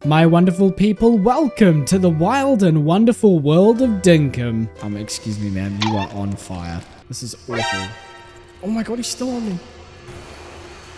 My wonderful people, welcome to the wild and wonderful world of Dinkum. Excuse me, man, you are on fire. This is awful. Oh my god, he's still on me.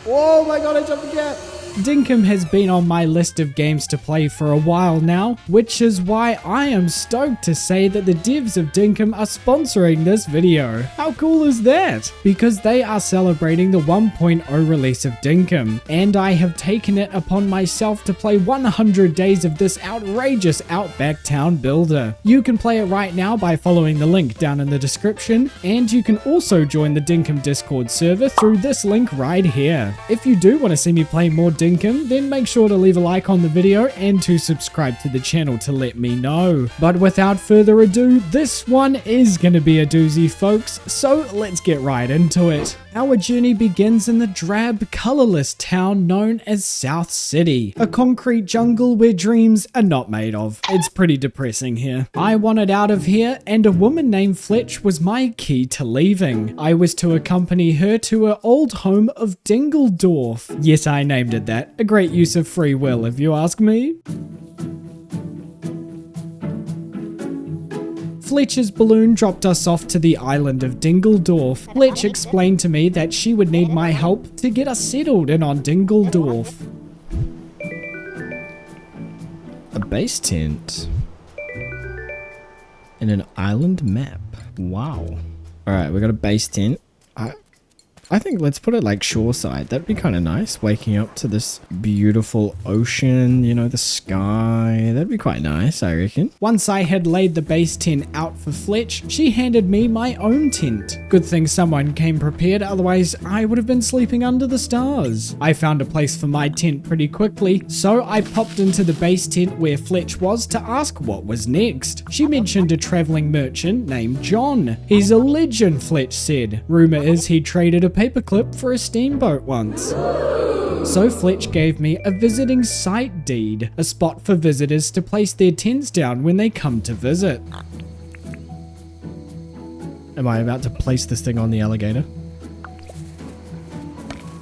Oh my god, I jumped again. Dinkum has been on my list of games to play for a while now, which is why I am stoked to say that the devs of Dinkum are sponsoring this video. How cool is that? Because they are celebrating the 1.0 release of Dinkum, and I have taken it upon myself to play 100 days of this outrageous Outback Town builder. You can play it right now by following the link down in the description, and you can also join the Dinkum Discord server through this link right here. If you do want to see me play more Dinkum, then make sure to leave a like on the video and to subscribe to the channel to let me know. But without further ado, this one is going to be a doozy, folks, so let's get right into it. Our journey begins in the drab, colourless town known as South City, a concrete jungle where dreams are not made of. It's pretty depressing here. I wanted out of here, and a woman named Fletch was my key to leaving. I was to accompany her to her old home of Dingledorf. Yes, I named it that. A great use of free will, if you ask me. Fletch's balloon dropped us off to the island of Dingledorf. Fletch explained to me that she would need my help to get us settled in on Dingledorf. A base tent. And an island map. Wow. Alright, we got a base tent. I think let's put it like shoreside. That'd be kind of nice. Waking up to this beautiful ocean, you know, the sky. That'd be quite nice, I reckon. Once I had laid the base tent out for Fletch, she handed me my own tent. Good thing someone came prepared, otherwise I would have been sleeping under the stars. I found a place for my tent pretty quickly, so I popped into the base tent where Fletch was to ask what was next. She mentioned a traveling merchant named John. He's a legend, Fletch said. Rumor is he traded a paperclip for a steamboat once. So Fletch gave me a visiting site deed, a spot for visitors to place their tents down when they come to visit. Am I about to place this thing on the alligator?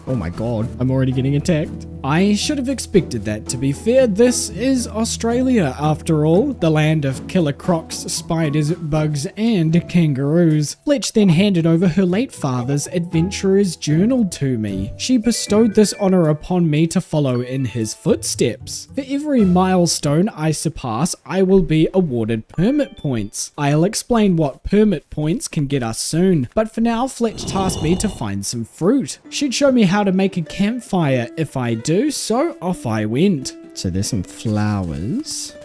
Oh my god, I'm already getting attacked. I should have expected that, to be fair. This is Australia, after all, the land of killer crocs, spiders, bugs, and kangaroos. Fletch then handed over her late father's adventurer's journal to me. She bestowed this honor upon me to follow in his footsteps. For every milestone I surpass, I will be awarded permit points. I'll explain what permit points can get us soon, but for now, Fletch tasked me to find some fruit. She'd show me how to make a campfire if I do, so off I went. So there's some flowers.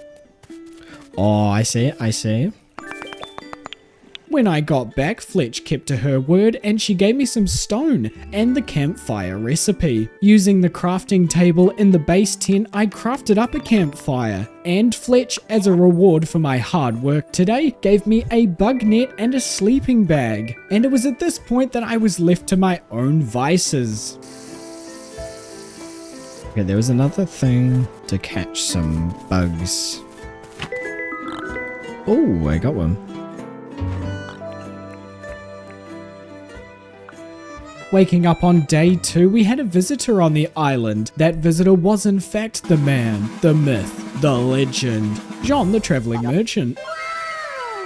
Oh, I see it, I see it. When I got back, Fletch kept to her word and she gave me some stone and the campfire recipe. Using the crafting table in the base tent, I crafted up a campfire. And Fletch, as a reward for my hard work today, gave me a bug net and a sleeping bag. And it was at this point that I was left to my own vices. Okay, there was another thing to catch some bugs. Oh, I got one. Waking up on day 2, we had a visitor on the island. That visitor was in fact the man, the myth, the legend, John the traveling merchant.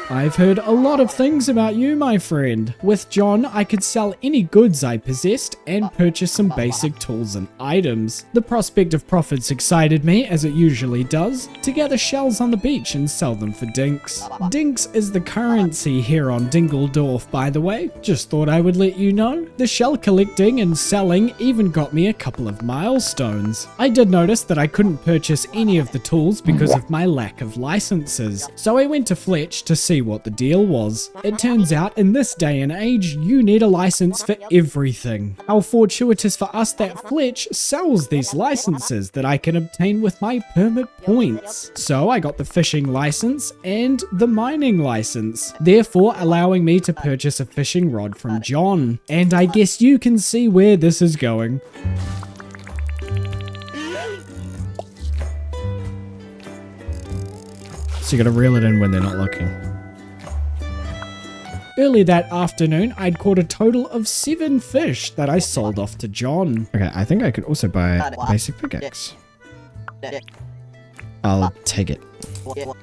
I've heard a lot of things about you, my friend. With John, I could sell any goods I possessed and purchase some basic tools and items. The prospect of profits excited me, as it usually does, to gather shells on the beach and sell them for dinks. Dinks is the currency here on Dingledorf, by the way. Just thought I would let you know. The shell collecting and selling even got me a couple of milestones. I did notice that I couldn't purchase any of the tools because of my lack of licenses, so I went to Fletch to see what the deal was. It turns out in this day and age, you need a license for everything. How fortuitous for us that Fletch sells these licenses that I can obtain with my permit points. So I got the fishing license and the mining license, therefore allowing me to purchase a fishing rod from John. And I guess you can see where this is going. So you gotta reel it in when they're not looking. Early that afternoon, I'd caught a total of 7 fish that I sold off to John. Okay, I think I could also buy a basic pickaxe. I'll take it.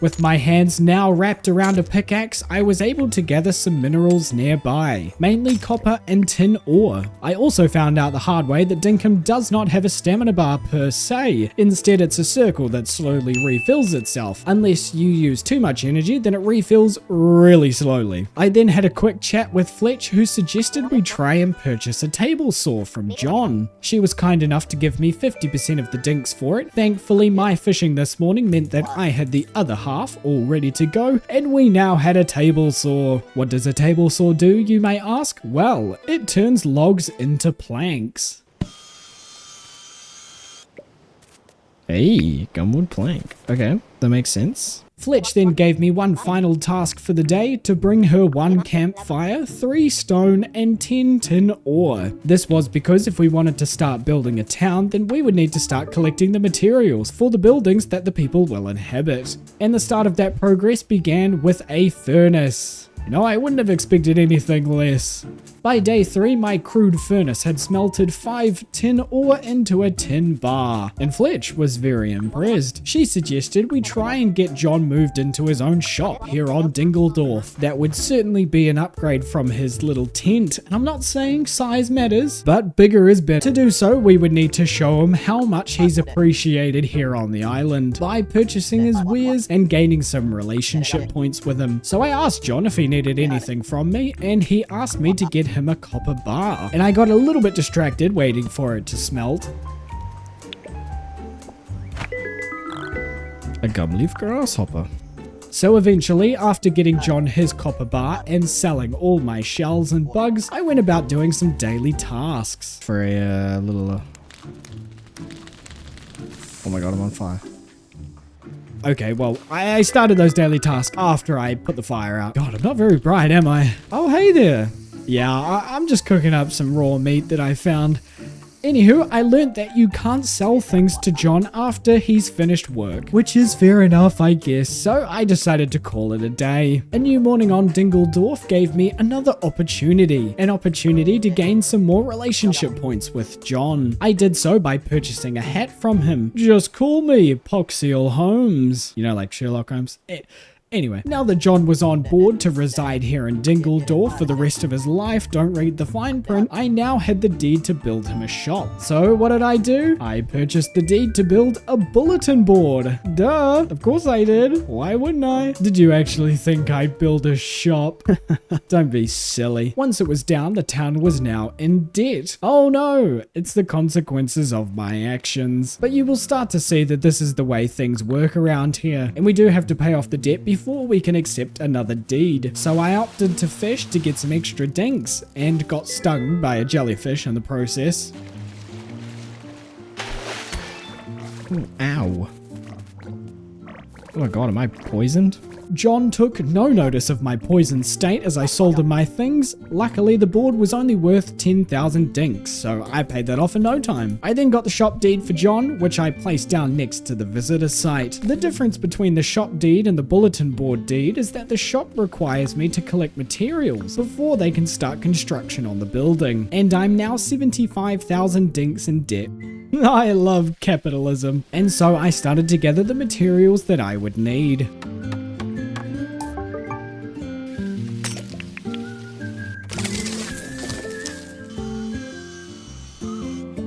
With my hands now wrapped around a pickaxe, I was able to gather some minerals nearby, mainly copper and tin ore. I also found out the hard way that Dinkum does not have a stamina bar per se. Instead, it's a circle that slowly refills itself. Unless you use too much energy, then it refills really slowly. I then had a quick chat with Fletch, who suggested we try and purchase a table saw from John. She was kind enough to give me 50% of the dinks for it. Thankfully, my fishing this morning meant that I had the other half all ready to go, and we now had a table saw. What does a table saw do, you may ask? Well, it turns logs into planks. Hey, gumwood plank. Okay, that makes sense. Fletch then gave me one final task for the day, to bring her 1 campfire, 3 stone, and 10 tin ore. This was because if we wanted to start building a town, then we would need to start collecting the materials for the buildings that the people will inhabit. And the start of that progress began with a furnace. You know, I wouldn't have expected anything less. By day 3, my crude furnace had smelted 5 tin ore into a tin bar, and Fletch was very impressed. She suggested we try and get John moved into his own shop here on Dingledorf. That would certainly be an upgrade from his little tent, and I'm not saying size matters, but bigger is better. To do so, we would need to show him how much he's appreciated here on the island by purchasing his wares and gaining some relationship points with him. So I asked John if he needed anything from me, and he asked me to get him a copper bar, and I got a little bit distracted waiting for it to smelt. A gumleaf grasshopper. So eventually, after getting John his copper bar and selling all my shells and bugs, I went about doing some daily tasks for a little oh my god, I'm on fire. Okay, well, I started those daily tasks after I put the fire out. God, I'm not very bright, am I? Oh, hey there. Yeah, I'm just cooking up some raw meat that I found. Anywho, I learnt that you can't sell things to John after he's finished work, which is fair enough, I guess, so I decided to call it a day. A new morning on Dingledorf gave me another opportunity, an opportunity to gain some more relationship points with John. I did so by purchasing a hat from him. Just call me Poxiel Holmes. You know, like Sherlock Holmes? Anyway, now that John was on board to reside here in Dingledorf for the rest of his life, don't read the fine print, I now had the deed to build him a shop. So what did I do? I purchased the deed to build a bulletin board. Duh, of course I did. Why wouldn't I? Did you actually think I'd build a shop? Don't be silly. Once it was down, the town was now in debt. Oh no, it's the consequences of my actions. But you will start to see that this is the way things work around here, and we do have to pay off the debt before we can accept another deed. So I opted to fish to get some extra dinks and got stung by a jellyfish in the process. Ooh, ow. Oh my god, am I poisoned? John took no notice of my poisoned state as I sold him my things. Luckily, the board was only worth 10,000 dinks, so I paid that off in no time. I then got the shop deed for John, which I placed down next to the visitor site. The difference between the shop deed and the bulletin board deed is that the shop requires me to collect materials before they can start construction on the building, and I'm now 75,000 dinks in debt. I love capitalism, and so I started to gather the materials that I would need.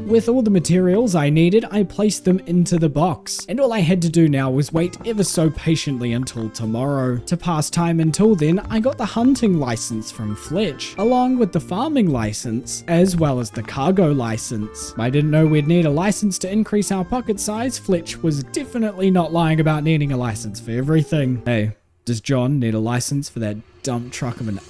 With all the materials I needed, I placed them into the box, and all I had to do now was wait ever so patiently until tomorrow. To pass time until then, I got the hunting license from Fletch, along with the farming license, as well as the cargo license. I didn't know we'd need a license to increase our pocket size. Fletch was definitely not lying about needing a license for everything. Hey, does John need a license for that dump truck of an...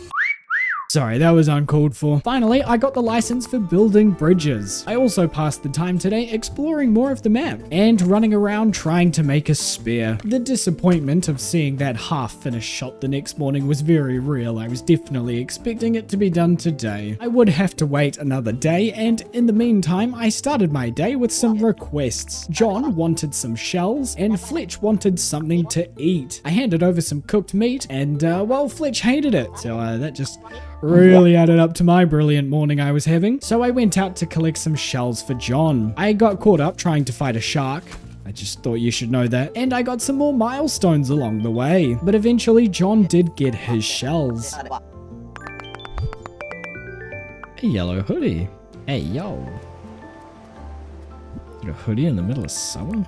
Sorry, that was uncalled for. Finally, I got the license for building bridges. I also passed the time today exploring more of the map and running around trying to make a spear. The disappointment of seeing that half-finished shot the next morning was very real. I was definitely expecting it to be done today. I would have to wait another day, and in the meantime, I started my day with some requests. John wanted some shells, and Fletch wanted something to eat. I handed over some cooked meat, and well, Fletch hated it, so that just really added up to my brilliant morning I was having. So I went out to collect some shells for John. I got caught up trying to fight a shark. I just thought you should know that. And I got some more milestones along the way. But eventually John did get his shells. A yellow hoodie. Hey, yo. Got a hoodie in the middle of summer?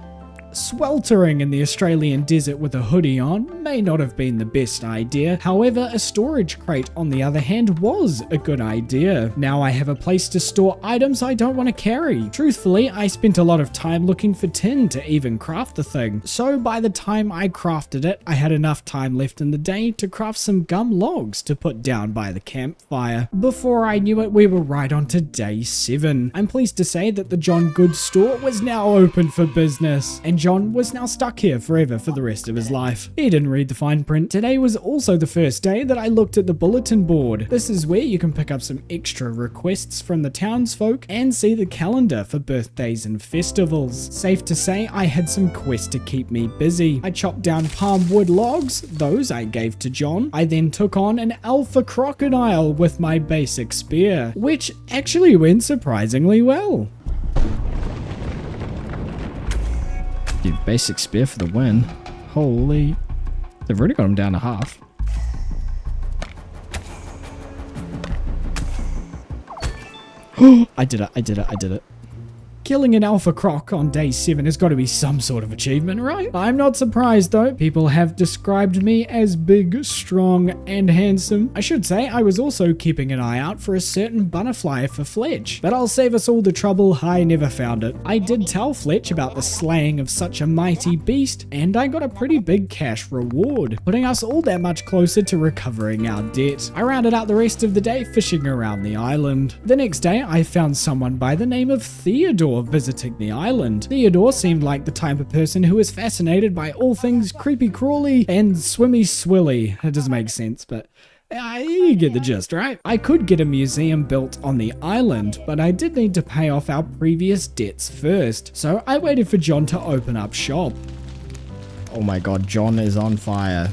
Sweltering in the Australian desert with a hoodie on may not have been the best idea. However, a storage crate on the other hand was a good idea. Now I have a place to store items I don't want to carry. Truthfully, I spent a lot of time looking for tin to even craft the thing. So by the time I crafted it, I had enough time left in the day to craft some gum logs to put down by the campfire. Before I knew it, we were right on to day 7. I'm pleased to say that the John Goods store was now open for business, and John was now stuck here forever for the rest of his life. He didn't read the fine print. Today was also the first day that I looked at the bulletin board. This is where you can pick up some extra requests from the townsfolk and see the calendar for birthdays and festivals. Safe to say I had some quests to keep me busy. I chopped down palm wood logs, those I gave to John. I then took on an alpha crocodile with my basic spear, which actually went surprisingly well. Dude, basic spear for the win. Holy. They've already got him down to half. I did it. Killing an alpha croc on day 7 has got to be some sort of achievement, right? I'm not surprised though. People have described me as big, strong, and handsome. I should say I was also keeping an eye out for a certain butterfly for Fletch, but I'll save us all the trouble. I never found it. I did tell Fletch about the slaying of such a mighty beast, and I got a pretty big cash reward, putting us all that much closer to recovering our debt. I rounded out the rest of the day fishing around the island. The next day, I found someone by the name of Theodore visiting the island. Theodore seemed like the type of person who was fascinated by all things creepy crawly and swimmy swilly. It doesn't make sense, but you get the gist, right? I could get a museum built on the island, but I did need to pay off our previous debts first, so I waited for John to open up shop. Oh my god, John is on fire.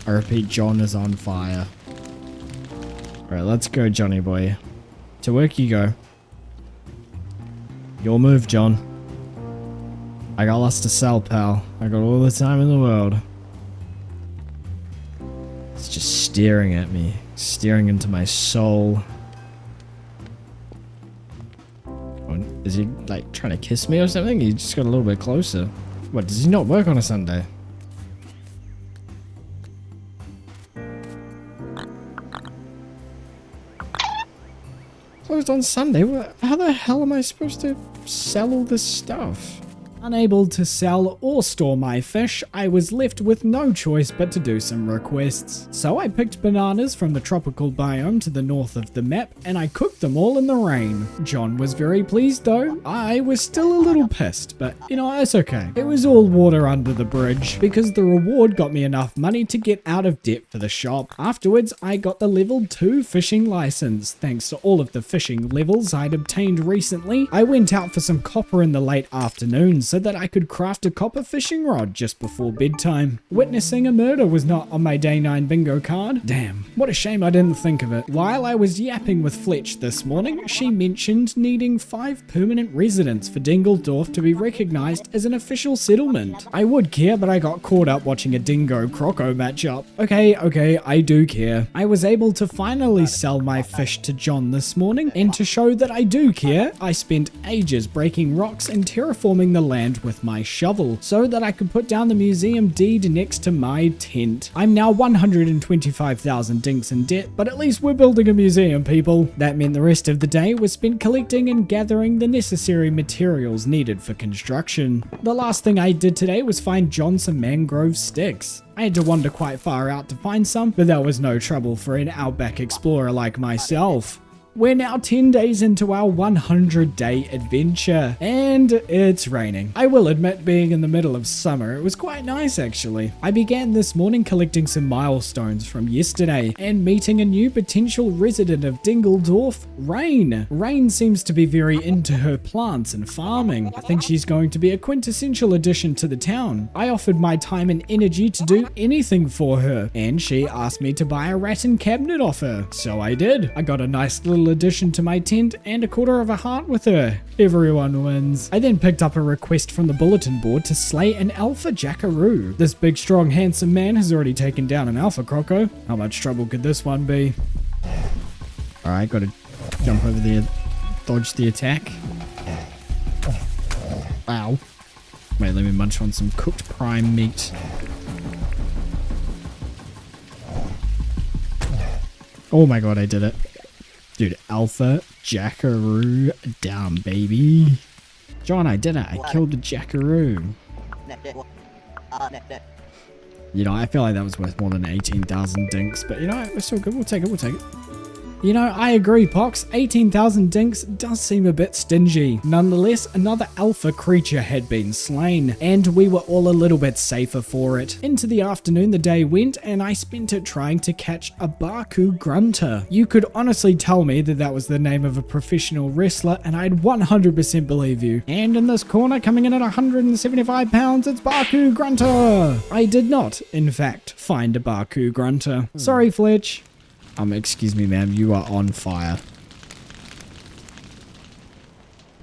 I repeat, John is on fire. Alright, let's go, Johnny boy. To work you go. Your move, John. I got lots to sell, pal. I got all the time in the world. It's just staring at me. Staring into my soul. Is he, like, trying to kiss me or something? He just got a little bit closer. What, does he not work on a Sunday? Closed on Sunday? How the hell am I supposed to sell all this stuff? Unable to sell or store my fish, I was left with no choice but to do some requests. So I picked bananas from the tropical biome to the north of the map, and I cooked them all in the rain. John was very pleased though. I was still a little pissed, but you know, it's okay. It was all water under the bridge, because the reward got me enough money to get out of debt for the shop. Afterwards, I got the level 2 fishing license. Thanks to all of the fishing levels I'd obtained recently, I went out for some copper in the late afternoon so that I could craft a copper fishing rod just before bedtime. Witnessing a murder was not on my day 9 bingo card. Damn, what a shame I didn't think of it. While I was yapping with Fletch this morning, she mentioned needing 5 permanent residents for Dingledorf to be recognized as an official settlement. I would care, but I got caught up watching a dingo-croco matchup. Okay, I do care. I was able to finally sell my fish to John this morning, and to show that I do care, I spent ages breaking rocks and terraforming the land with my shovel so that I could put down the museum deed next to my tent. I'm now 125,000 dinks in debt, but at least we're building a museum, people. That meant the rest of the day was spent collecting and gathering the necessary materials needed for construction. The last thing I did today was find John some mangrove sticks. I had to wander quite far out to find some, but that was no trouble for an outback explorer like myself. We're now 10 days into our 100-day adventure, and it's raining. I will admit, being in the middle of summer, it was quite nice actually. I began this morning collecting some milestones from yesterday, and meeting a new potential resident of Dingledorf, Reii. Reii seems to be very into her plants and farming. I think she's going to be a quintessential addition to the town. I offered my time and energy to do anything for her, and she asked me to buy a rattan cabinet off her, so I did. I got a nice little little addition to my tent and a quarter of a heart with her. Everyone wins. I then picked up a request from the bulletin board to slay an alpha jackaroo. This big, strong, handsome man has already taken down an alpha croco. How much trouble could this one be? Alright, gotta jump over there, dodge the attack. Wow. Wait, let me munch on some cooked prime meat. Oh my god, I did it. Dude, alpha jackaroo down, baby. John, I did it. I killed the jackaroo. You know, I feel like that was worth more than 18,000 dinks, but you know, we're still good. We'll take it, we'll take it. You know, I agree, Pox. 18,000 dinks does seem a bit stingy. Nonetheless, another alpha creature had been slain, and we were all a little bit safer for it. Into the afternoon, the day went, and I spent it trying to catch a Baku grunter. You could honestly tell me that that was the name of a professional wrestler, and I'd 100% believe you. And in this corner, coming in at 175 pounds, it's Baku grunter. I did not, in fact, find a Baku grunter. Sorry, Fletch. Excuse me, ma'am, you are on fire.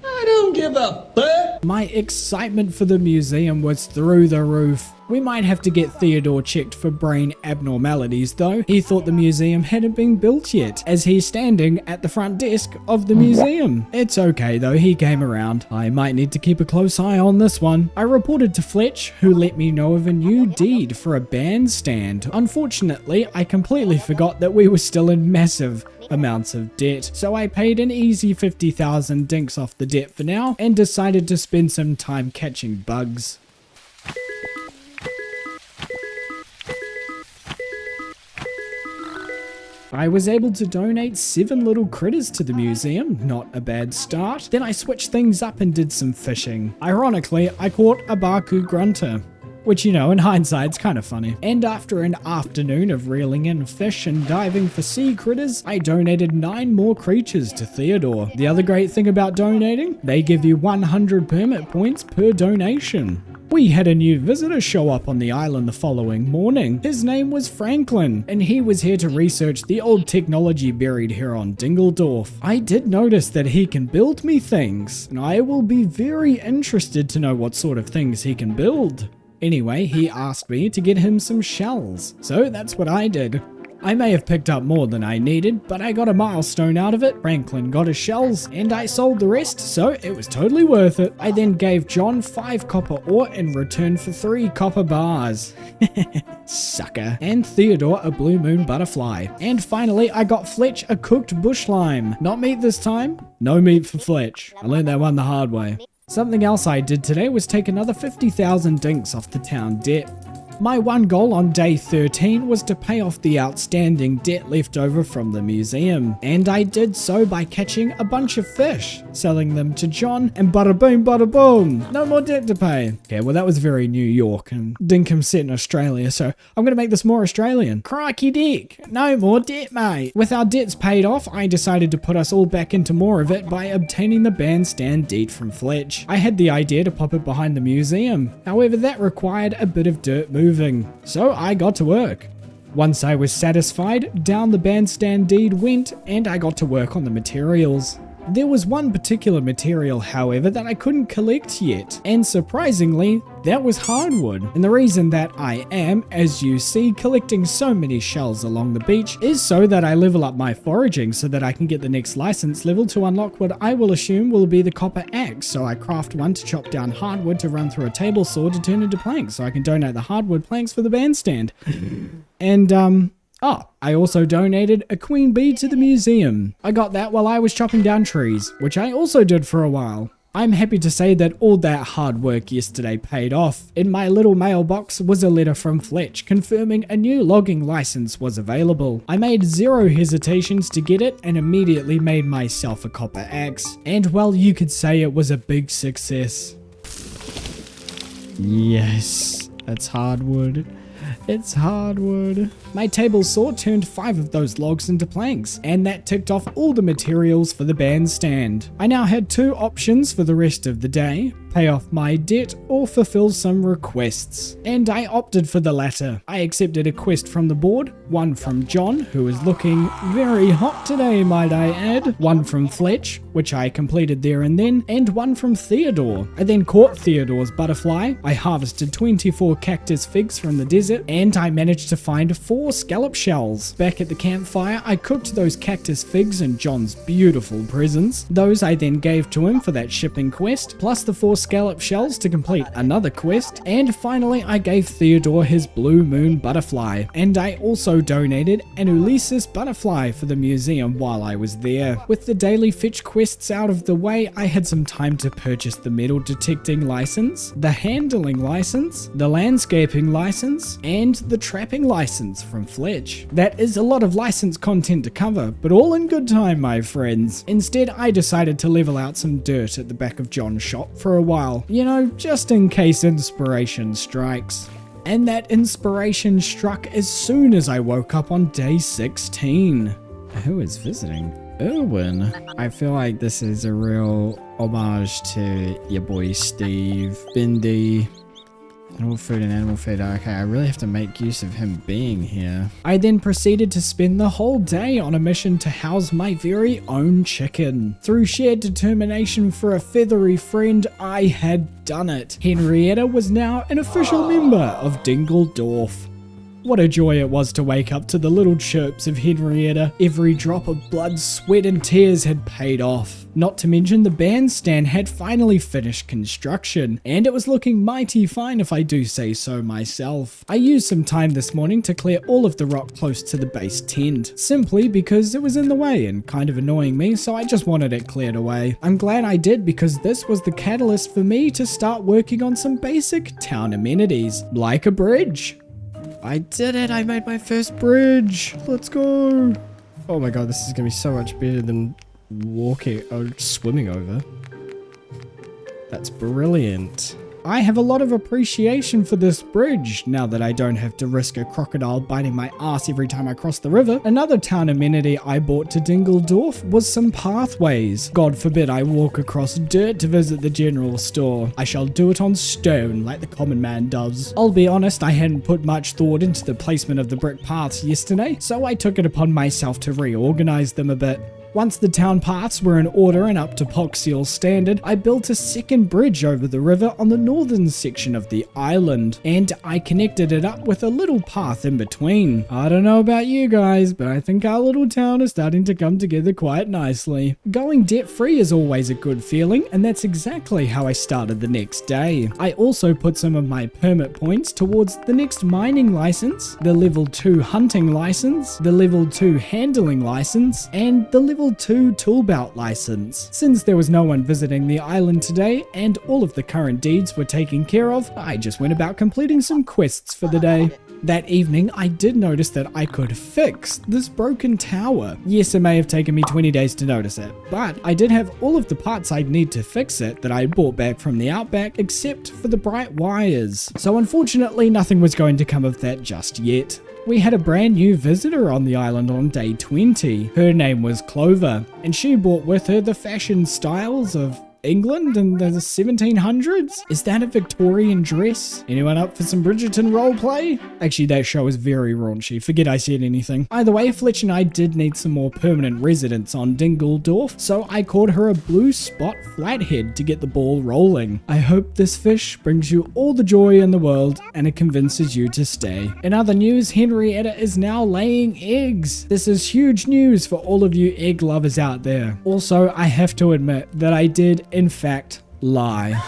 I don't give a fuck. My excitement for the museum was through the roof. We might have to get Theodore checked for brain abnormalities though. He thought the museum hadn't been built yet, as he's standing at the front desk of the museum. It's okay though, he came around. I might need to keep a close eye on this one. I reported to Fletch, who let me know of a new deed for a bandstand. Unfortunately, I completely forgot that we were still in massive amounts of debt, so I paid an easy 50,000 dinks off the debt for now and decided to spend some time catching bugs. I was able to donate 7 little critters to the museum, not a bad start. Then I switched things up and did some fishing. Ironically, I caught a Baku grunter, which, you know, in hindsight's kind of funny. And after an afternoon of reeling in fish and diving for sea critters, I donated 9 more creatures to Theodore. The other great thing about donating, they give you 100 permit points per donation. We had a new visitor show up on the island the following morning. His name was Franklin, and he was here to research the old technology buried here on Dingledorf. I did notice that he can build me things, and I will be very interested to know what sort of things he can build. Anyway, he asked me to get him some shells, so that's what I did. I may have picked up more than I needed, but I got a milestone out of it. Franklin got his shells, and I sold the rest, so it was totally worth it. I then gave John 5 copper ore in return for 3 copper bars. Sucker. And Theodore a blue moon butterfly. And finally, I got Fletch a cooked bush lime. Not meat this time. No meat for Fletch. I learned that one the hard way. Something else I did today was take another 50,000 dinks off the town debt. My one goal on day 13 was to pay off the outstanding debt left over from the museum, and I did so by catching a bunch of fish, selling them to John, and bada boom, no more debt to pay. Okay, well that was very New York, and Dinkum set in Australia, so I'm gonna make this more Australian. Crikey dick, no more debt, mate. With our debts paid off, I decided to put us all back into more of it by obtaining the bandstand deed from Fletch. I had the idea to pop it behind the museum, however that required a bit of dirt moving, so I got to work. Once I was satisfied, down the bandstand deed went, and I got to work on the materials. There was one particular material, however, that I couldn't collect yet, and surprisingly, that was hardwood. And the reason that I am, as you see, collecting so many shells along the beach is so that I level up my foraging so that I can get the next license level to unlock what I will assume will be the copper axe. So I craft one to chop down hardwood to run through a table saw to turn into planks, so I can donate the hardwood planks for the bandstand. And I also donated a queen bee to the museum. I got that while I was chopping down trees, which I also did for a while. I'm happy to say that all that hard work yesterday paid off. In my little mailbox was a letter from Fletch confirming a new logging license was available. I made 0 hesitations to get it and immediately made myself a copper axe. And well, you could say it was a big success. Yes, that's hardwood. It's hardwood. My table saw turned 5 of those logs into planks, and that ticked off all the materials for the bandstand. I now had 2 options for the rest of the day: pay off my debt, or fulfill some requests. And I opted for the latter. I accepted a quest from the board, one from John, who is looking very hot today, might I add, one from Fletch, which I completed there and then, and one from Theodore. I then caught Theodore's butterfly, I harvested 24 cactus figs from the desert, and I managed to find 4 scallop shells. Back at the campfire, I cooked those cactus figs in John's beautiful presents. Those I then gave to him for that shipping quest, plus the 4 scallop shells to complete another quest, and finally I gave Theodore his blue moon butterfly, and I also donated an Ulysses butterfly for the museum while I was there. With the daily fetch quests out of the way, I had some time to purchase the metal detecting license, the handling license, the landscaping license, and the trapping license from Fletch. That is a lot of license content to cover, but all in good time, my friends. Instead, I decided to level out some dirt at the back of John's shop for a while, you know, just in case inspiration strikes. And that inspiration struck as soon as I woke up on day 16. Who is visiting? Erwin. I feel like this is a real homage to your boy Steve, Bindi. Animal food and animal food. Okay, I really have to make use of him being here. I then proceeded to spend the whole day on a mission to house my very own chicken. Through shared determination for a feathery friend, I had done it. Henrietta was now an official member of Dingledorf. What a joy it was to wake up to the little chirps of Henrietta. Every drop of blood, sweat and tears had paid off. Not to mention the bandstand had finally finished construction, and it was looking mighty fine if I do say so myself. I used some time this morning to clear all of the rock close to the base tent, simply because it was in the way and kind of annoying me, so I just wanted it cleared away. I'm glad I did, because this was the catalyst for me to start working on some basic town amenities, like a bridge. I did it! I made my first bridge! Let's go! Oh my god, this is gonna be so much better than walking or swimming over. That's brilliant. I have a lot of appreciation for this bridge, now that I don't have to risk a crocodile biting my ass every time I cross the river. Another town amenity I bought to Dingledorf was some pathways. God forbid I walk across dirt to visit the general store. I shall do it on stone, like the common man does. I'll be honest, I hadn't put much thought into the placement of the brick paths yesterday, so I took it upon myself to reorganize them a bit. Once the town paths were in order and up to Poxeal's standard, I built a second bridge over the river on the northern section of the island, and I connected it up with a little path in between. I don't know about you guys, but I think our little town is starting to come together quite nicely. Going debt-free is always a good feeling, and that's exactly how I started the next day. I also put some of my permit points towards the next mining license, the level 2 hunting license, the level 2 handling license, and the level 2 tool belt license. Since there was no one visiting the island today and all of the current deeds were taken care of, I just went about completing some quests for the day. That evening, I did notice that I could fix this broken tower. Yes, it may have taken me 20 days to notice it, but I did have all of the parts I'd need to fix it that I bought back from the outback, except for the bright wires. So unfortunately, nothing was going to come of that just yet. We had a brand new visitor on the island on day 20. Her name was Clover, and she brought with her the fashion styles of England in the 1700s? Is that a Victorian dress? Anyone up for some Bridgerton roleplay? Actually, that show is very raunchy. Forget I said anything. Either way, Fletch and I did need some more permanent residents on Dingledorf, so I called her a blue spot flathead to get the ball rolling. I hope this fish brings you all the joy in the world and it convinces you to stay. In other news, Henrietta is now laying eggs. This is huge news for all of you egg lovers out there. Also, I have to admit that I did in fact lie.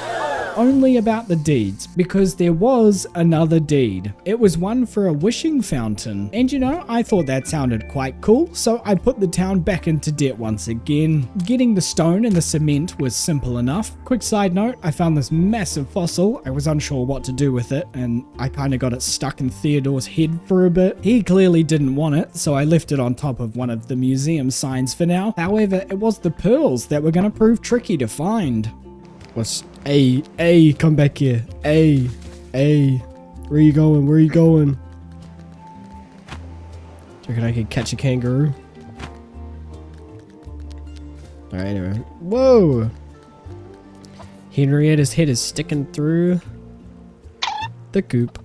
Only about the deeds, because there was another deed. It was one for a wishing fountain, and you know, I thought that sounded quite cool, so I put the town back into debt once again. Getting the stone and the cement was simple enough. Quick side note, I found this massive fossil. I was unsure what to do with it, and I kind of got it stuck in Theodore's head for a bit. He clearly didn't want it, so I left it on top of one of the museum signs for now. However, it was the pearls that were going to prove tricky to find. What's come back here. Where you going? Where you going? Do you reckon I could catch a kangaroo? Alright, anyway. Whoa! Henrietta's head is sticking through the coop.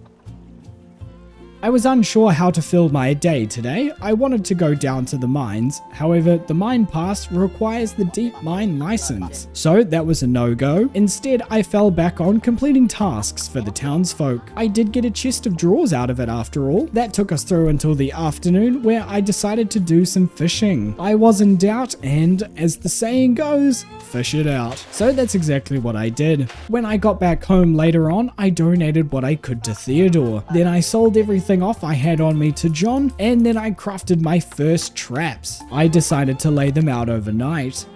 I was unsure how to fill my day today. I wanted to go down to the mines. However, the mine pass requires the deep mine license. So that was a no-go. Instead, I fell back on completing tasks for the townsfolk. I did get a chest of drawers out of it after all. That took us through until the afternoon where I decided to do some fishing. I was in doubt and, as the saying goes, fish it out. So that's exactly what I did. When I got back home later on, I donated what I could to Theodore. Then I sold everything off I had on me to John, and then I crafted my first traps. I decided to lay them out overnight.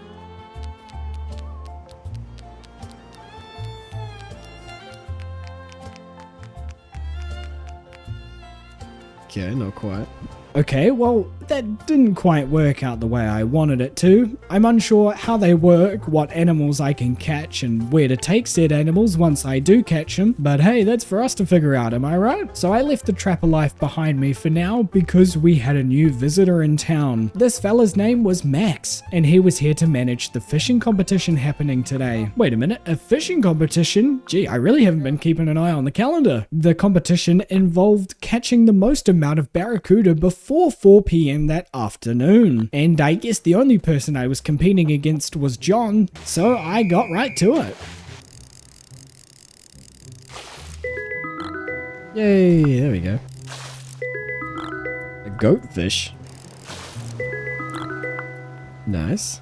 Okay, not quite. Okay, well, that didn't quite work out the way I wanted it to. I'm unsure how they work, what animals I can catch, and where to take said animals once I do catch them, but hey, that's for us to figure out, am I right? So I left the trapper life behind me for now because we had a new visitor in town. This fella's name was Max, and he was here to manage the fishing competition happening today. Wait a minute, a fishing competition? Gee, I really haven't been keeping an eye on the calendar. The competition involved catching the most amount of barracuda before 4 p.m. that afternoon. And I guess the only person I was competing against was John, so I got right to it. Yay, there we go. A goatfish. Nice.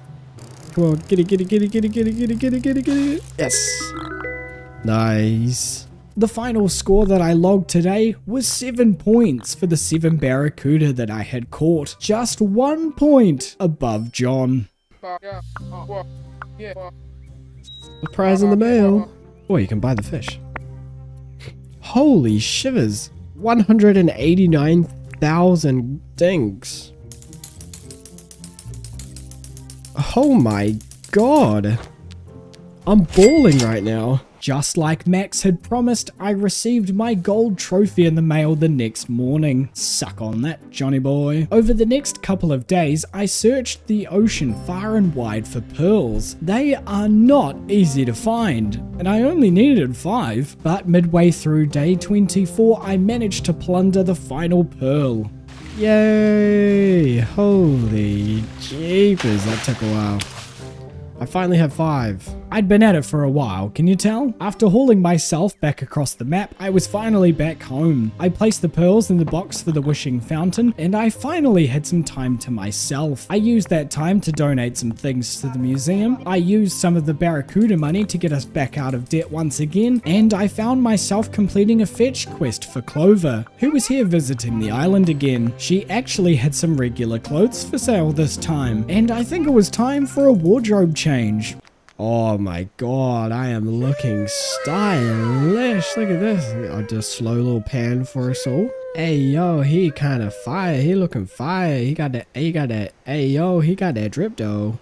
Come on, get it. Yes. Nice. The final score that I logged today was 7 points for the 7 barracuda that I had caught. Just 1 point above John. A prize in the mail. Or you can buy the fish. Holy shivers. 189,000 dinks. Oh my god. I'm balling right now. Just like Max had promised, I received my gold trophy in the mail the next morning. Suck on that, Johnny boy. Over the next couple of days, I searched the ocean far and wide for pearls. They are not easy to find, and I only needed 5. But midway through day 24, I managed to plunder the final pearl. Yay! Holy jeepers, that took a while. I finally have 5. I'd been at it for a while, can you tell? After hauling myself back across the map, I was finally back home. I placed the pearls in the box for the wishing fountain, and I finally had some time to myself. I used that time to donate some things to the museum. I used some of the barracuda money to get us back out of debt once again, and I found myself completing a fetch quest for Clover, who was here visiting the island again. She actually had some regular clothes for sale this time, and I think it was time for a wardrobe change. Oh my god, I am looking stylish. Look at this. I'll just slow little pan for us all. Hey yo, he kind of fire. He looking fire. He got that. Hey yo, he got that drip though.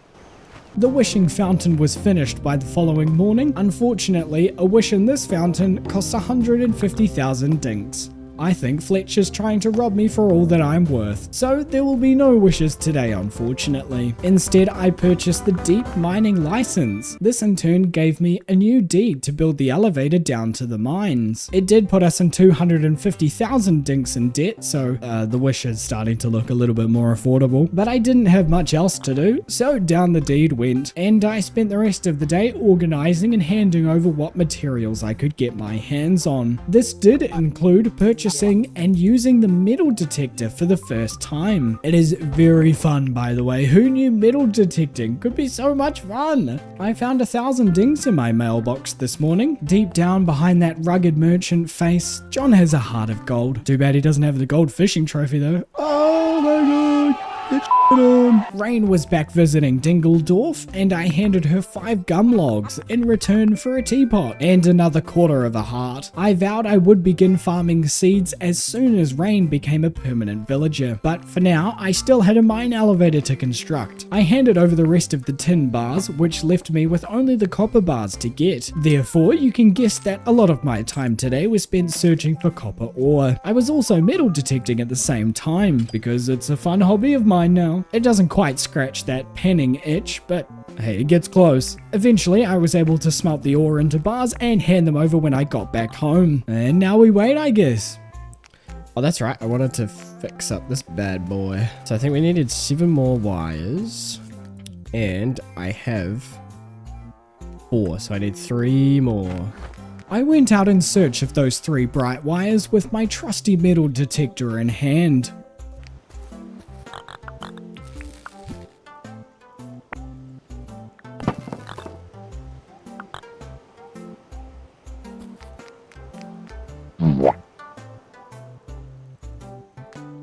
The wishing fountain was finished by the following morning. Unfortunately, a wish in this fountain costs 150,000 dinks. I think Fletcher's trying to rob me for all that I'm worth, so there will be no wishes today unfortunately. Instead, I purchased the deep mining license. This in turn gave me a new deed to build the elevator down to the mines. It did put us in 250,000 dinks in debt, so the wish is starting to look a little bit more affordable, but I didn't have much else to do, so down the deed went, and I spent the rest of the day organizing and handing over what materials I could get my hands on. This did include purchasing and using the metal detector for the first time. It is very fun, by the way. Who knew metal detecting could be so much fun? I found 1,000 dings in my mailbox this morning. Deep down behind that rugged merchant face, John has a heart of gold. Too bad he doesn't have the gold fishing trophy though. Oh my god! It's on. Rain was back visiting Dingledorf, and I handed her 5 gum logs in return for a teapot and another quarter of a heart. I vowed I would begin farming seeds as soon as Rain became a permanent villager, but for now I still had a mine elevator to construct. I handed over the rest of the tin bars, which left me with only the copper bars to get. Therefore, you can guess that a lot of my time today was spent searching for copper ore. I was also metal detecting at the same time, because it's a fun hobby of mine now. now. It doesn't quite scratch that penning itch, but hey, it gets close. Eventually, I was able to smelt the ore into bars and hand them over when I got back home. And now we wait, I guess. Oh, that's right. I wanted to fix up this bad boy. So I think we needed 7 more wires. And I have 4, so I need 3 more. I went out in search of those 3 bright wires with my trusty metal detector in hand.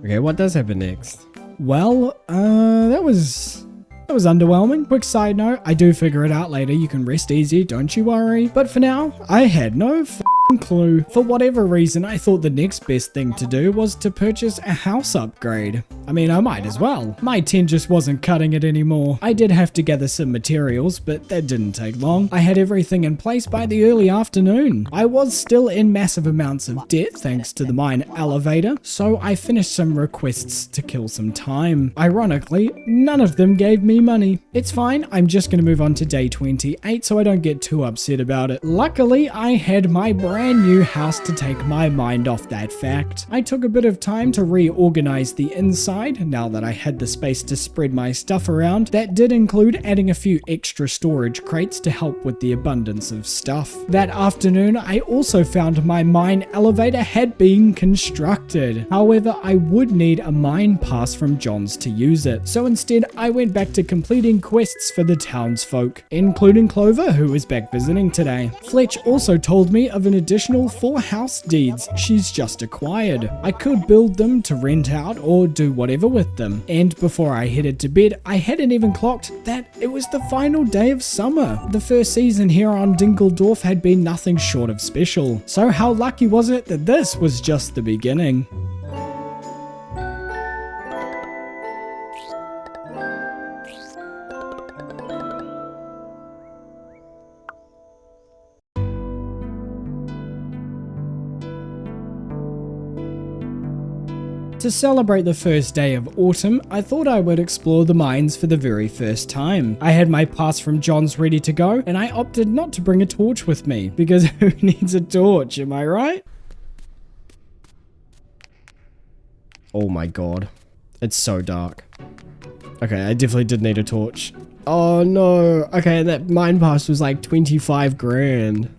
Okay, what does happen next? Well, that was underwhelming. Quick side note, I do figure it out later. You can rest easy, don't you worry. But for now, I had no clue. For whatever reason, I thought the next best thing to do was to purchase a house upgrade. I mean, I might as well. My tent just wasn't cutting it anymore. I did have to gather some materials, but that didn't take long. I had everything in place by the early afternoon. I was still in massive amounts of debt thanks to the mine elevator, so I finished some requests to kill some time. Ironically, none of them gave me money. It's fine, I'm just gonna move on to day 28 so I don't get too upset about it. Luckily, I had my brand new house to take my mind off that fact. I took a bit of time to reorganize the inside now that I had the space to spread my stuff around. That did include adding a few extra storage crates to help with the abundance of stuff. That afternoon, I also found my mine elevator had been constructed. However, I would need a mine pass from John's to use it. So instead, I went back to completing quests for the townsfolk, including Clover, who is back visiting today. Fletch also told me of an additional 4 house deeds she's just acquired. I could build them to rent out or do whatever with them. And before I headed to bed, I hadn't even clocked that it was the final day of summer. The first season here on Dinkeldorf had been nothing short of special. So how lucky was it that this was just the beginning? To celebrate the first day of autumn, I thought I would explore the mines for the very first time. I had my pass from John's ready to go, and I opted not to bring a torch with me, because who needs a torch, am I right? Oh my god. It's so dark. Okay, I definitely did need a torch. Oh no. Okay, that mine pass was like 25 grand.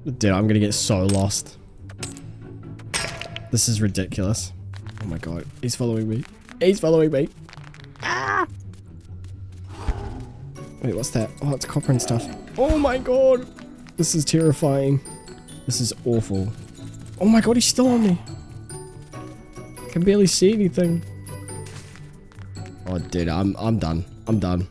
Dude, I'm gonna get so lost. This is ridiculous. Oh my god. He's following me. He's following me. Ah! Wait, what's that? Oh, it's copper and stuff. Oh my god. This is terrifying. This is awful. Oh my god, he's still on me. I can barely see anything. Oh, dude, I'm done. I'm done.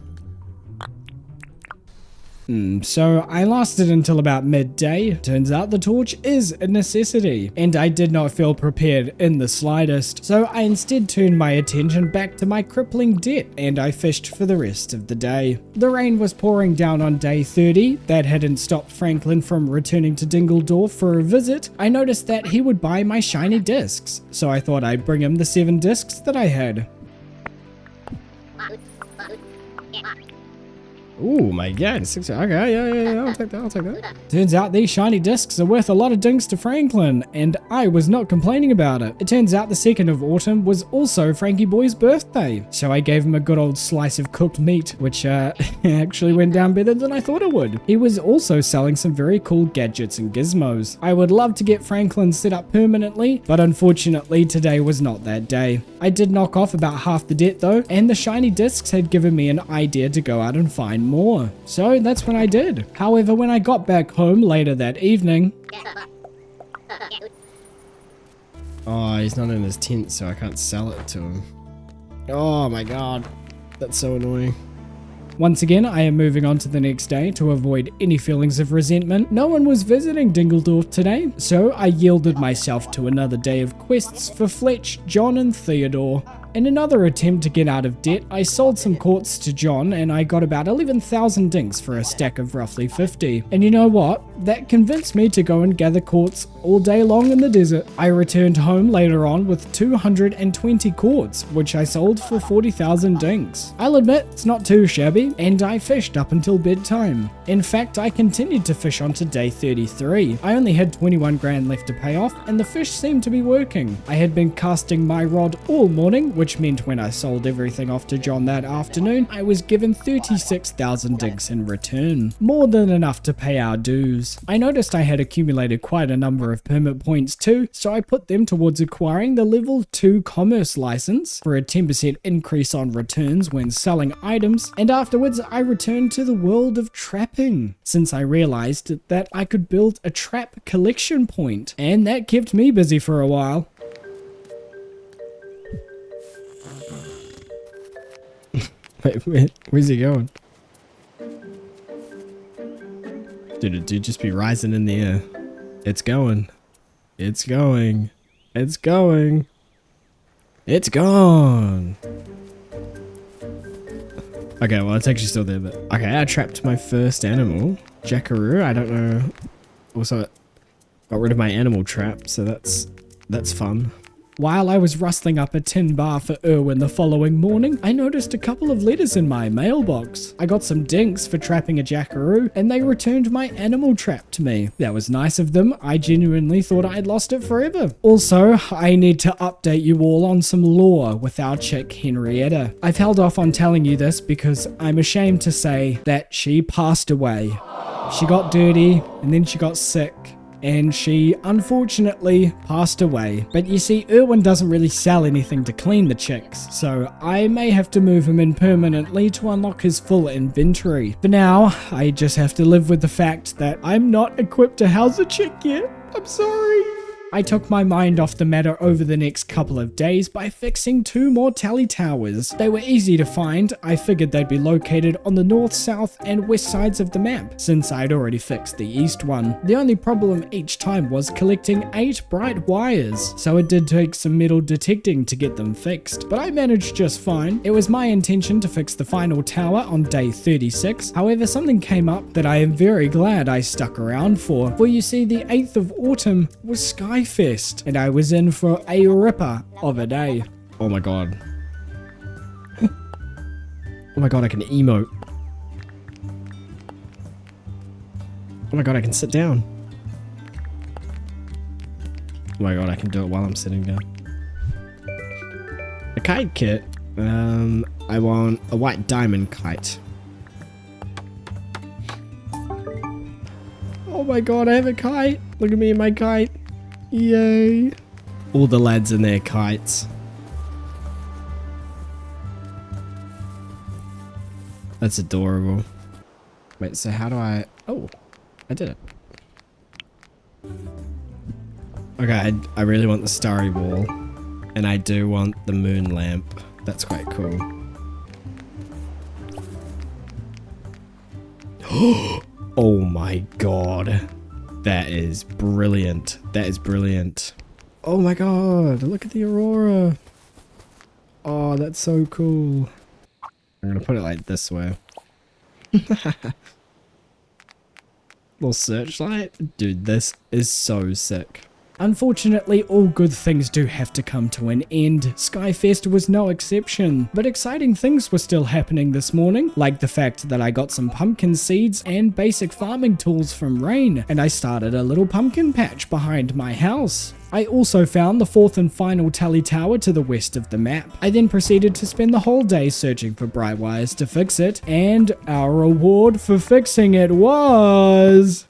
So I lasted until about midday. Turns out the torch is a necessity, and I did not feel prepared in the slightest. So I instead turned my attention back to my crippling debt, and I fished for the rest of the day. The rain was pouring down on day 30. That hadn't stopped Franklin from returning to Dinkeldorf for a visit. I noticed that he would buy my shiny discs, so I thought I'd bring him the 7 discs that I had. Ooh, my god. 6. Okay, yeah. I'll take that. Turns out these shiny discs are worth a lot of dinks to Franklin, and I was not complaining about it. It turns out the 2nd of autumn was also Frankie Boy's birthday, so I gave him a good old slice of cooked meat, which actually went down better than I thought it would. He was also selling some very cool gadgets and gizmos. I would love to get Franklin set up permanently, but unfortunately today was not that day. I did knock off about half the debt though, and the shiny discs had given me an idea to go out and find more. So that's what I did. However, when I got back home later that evening... Oh, he's not in his tent, so I can't sell it to him. Oh my god. That's so annoying. Once again, I am moving on to the next day to avoid any feelings of resentment. No one was visiting Dinkeldorf today, so I yielded myself to another day of quests for Fletch, John, and Theodore. In another attempt to get out of debt, I sold some quartz to John and I got about 11,000 dinks for a stack of roughly 50. And you know what? That convinced me to go and gather quartz all day long in the desert. I returned home later on with 220 quartz, which I sold for 40,000 dinks. I'll admit, it's not too shabby, and I fished up until bedtime. In fact, I continued to fish on to day 33. I only had 21 grand left to pay off, and the fish seemed to be working. I had been casting my rod all morning, which meant when I sold everything off to John that afternoon, I was given 36,000 dinks in return. More than enough to pay our dues. I noticed I had accumulated quite a number of permit points too, so I put them towards acquiring the level 2 commerce license for a 10% increase on returns when selling items, and afterwards I returned to the world of trapping, since I realized that I could build a trap collection point, and that kept me busy for a while. Wait, where's he going? Dude, it did just be rising in the air. It's going. It's going. It's going. It's gone. Okay, well, it's actually still there, but... Okay, I trapped my first animal. Jackaroo, I don't know. Also, got rid of my animal trap, so that's fun. While I was rustling up a tin bar for Erwin the following morning, I noticed a couple of letters in my mailbox. I got some dinks for trapping a jackaroo, and they returned my animal trap to me. That was nice of them. I genuinely thought I'd lost it forever. Also, I need to update you all on some lore with our chick Henrietta. I've held off on telling you this because I'm ashamed to say that she passed away. She got dirty, and then she got sick. And she unfortunately passed away. But you see, Erwin doesn't really sell anything to clean the chicks, so I may have to move him in permanently to unlock his full inventory. For now, I just have to live with the fact that I'm not equipped to house a chick yet. I'm sorry. I took my mind off the matter over the next couple of days by fixing 2 more tally towers. They were easy to find. I figured they'd be located on the north, south, and west sides of the map, since I'd already fixed the east one. The only problem each time was collecting 8 bright wires, so it did take some metal detecting to get them fixed, but I managed just fine. It was my intention to fix the final tower on day 36, however something came up that I am very glad I stuck around for you see the 8th of autumn was Skyfest, and I was in for a ripper of a day. Oh my god. Oh my god, I can emote. Oh my god, I can sit down. Oh my god, I can do it while I'm sitting down. A kite kit. I want a white diamond kite. Oh my god, I have a kite. Look at me and my kite. Yay. All the lads in their kites. That's adorable. Wait, so how do I... Oh, I did it. Okay, I really want the starry ball. And I do want the moon lamp. That's quite cool. Oh my god. That is brilliant. That is brilliant. Oh my god, look at the aurora. Oh, that's so cool. I'm gonna put it like this way. Little searchlight. Dude, this is so sick. Unfortunately, all good things do have to come to an end. Skyfest was no exception, but exciting things were still happening this morning, like the fact that I got some pumpkin seeds and basic farming tools from Reii, and I started a little pumpkin patch behind my house. I also found the 4th and final tally tower to the west of the map. I then proceeded to spend the whole day searching for bright wires to fix it, and our reward for fixing it was...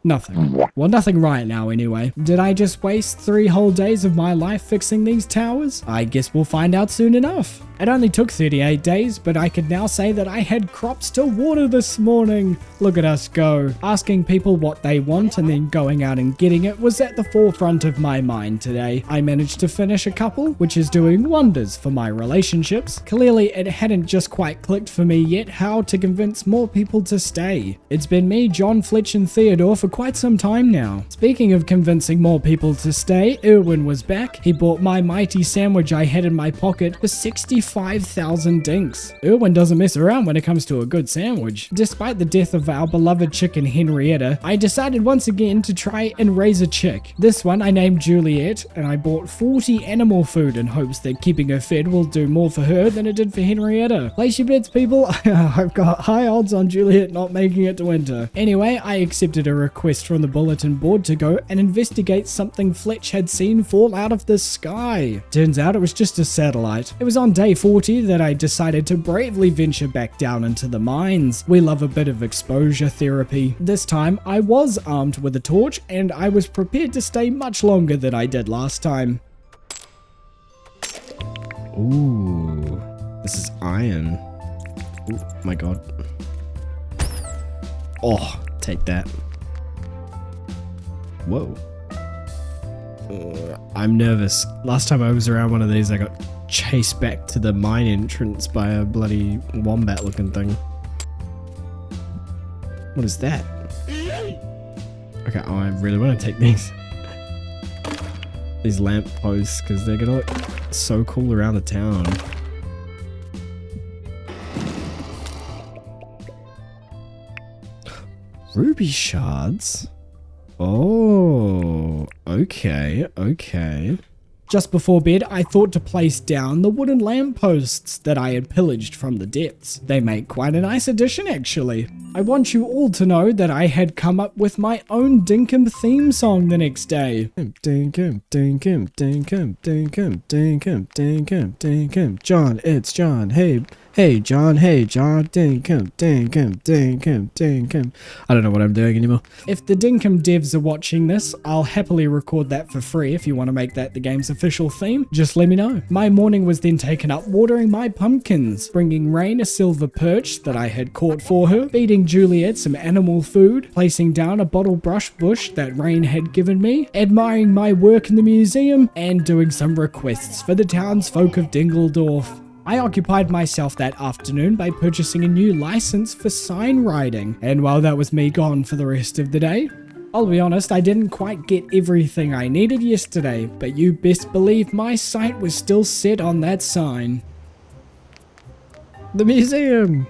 nothing. Well, nothing right now anyway. Did I just waste 3 whole days of my life fixing these towers? I guess we'll find out soon enough. It only took 38 days, but I could now say that I had crops to water this morning. Look at us go. Asking people what they want and then going out and getting it was at the forefront of my mind today. I managed to finish a couple, which is doing wonders for my relationships. Clearly, it hadn't just quite clicked for me yet how to convince more people to stay. It's been me, John, Fletch, and Theodore for quite some time now. Speaking of convincing more people to stay, Erwin was back. He bought my mighty sandwich I had in my pocket for 65,000 dinks. Erwin doesn't mess around when it comes to a good sandwich. Despite the death of our beloved chicken Henrietta, I decided once again to try and raise a chick. This one I named Juliet, and I bought 40 animal food in hopes that keeping her fed will do more for her than it did for Henrietta. Place your bets, people. I've got high odds on Juliet not making it to winter. Anyway, I accepted a request from the bulletin board to go and investigate something Fletch had seen fall out of the sky. Turns out it was just a satellite. It was on day 40 that I decided to bravely venture back down into the mines. We love a bit of exposure therapy. This time I was armed with a torch and I was prepared to stay much longer than I did last time. Ooh, this is iron. Oh my god. Oh, take that. Whoa. I'm nervous. Last time I was around one of these, I got chased back to the mine entrance by a bloody wombat looking thing. What is that? Okay, oh, I really want to take these lamp posts because they're gonna look so cool around the town. Ruby shards? Oh, okay. Just before bed, I thought to place down the wooden lampposts that I had pillaged from the depths. They make quite a nice addition, actually. I want you all to know that I had come up with my own Dinkum theme song the next day. Dinkum, Dinkum, Dinkum, Dinkum, Dinkum, Dinkum, Dinkum. John, it's John. Hey John, Dinkum, Dinkum, Dinkum, Dinkum. I don't know what I'm doing anymore. If the Dinkum devs are watching this, I'll happily record that for free if you want to make that the game's official theme. Just let me know. My morning was then taken up watering my pumpkins, bringing Rain a silver perch that I had caught for her, feeding Juliet some animal food, placing down a bottle brush bush that Rain had given me, admiring my work in the museum, and doing some requests for the townsfolk of Dingledorf. I occupied myself that afternoon by purchasing a new license for sign writing, and while that was me gone for the rest of the day, I'll be honest, I didn't quite get everything I needed yesterday, but you best believe my sight was still set on that sign. The museum!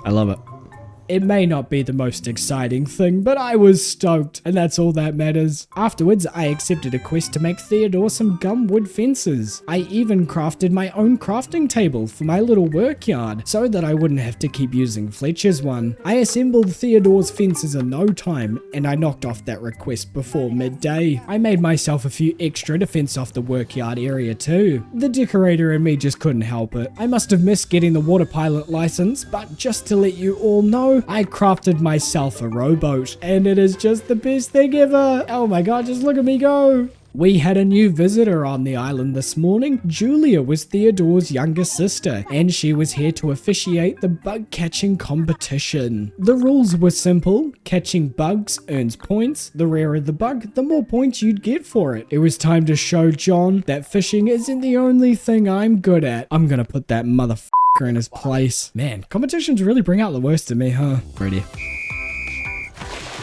I love it. It may not be the most exciting thing, but I was stoked, and that's all that matters. Afterwards, I accepted a quest to make Theodore some gumwood fences. I even crafted my own crafting table for my little workyard, so that I wouldn't have to keep using Fletcher's one. I assembled Theodore's fences in no time, and I knocked off that request before midday. I made myself a few extra to fence off the workyard area too. The decorator in me just couldn't help it. I must have missed getting the water pilot license, but just to let you all know, I crafted myself a rowboat, and it is just the best thing ever. Oh my god, just look at me go. We had a new visitor on the island this morning. Julia was Theodore's younger sister, and she was here to officiate the bug catching competition. The rules were simple. Catching bugs earns points. The rarer the bug, the more points you'd get for it. It was time to show John that fishing isn't the only thing I'm good at. I'm gonna put that motherfucker in his place. Man, competitions really bring out the worst in me, huh? Ready.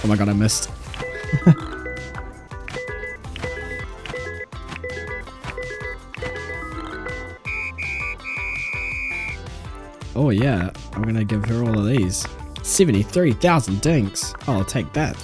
Oh my god, I missed. Oh yeah, I'm gonna give her all of these. 73,000 dinks. I'll take that.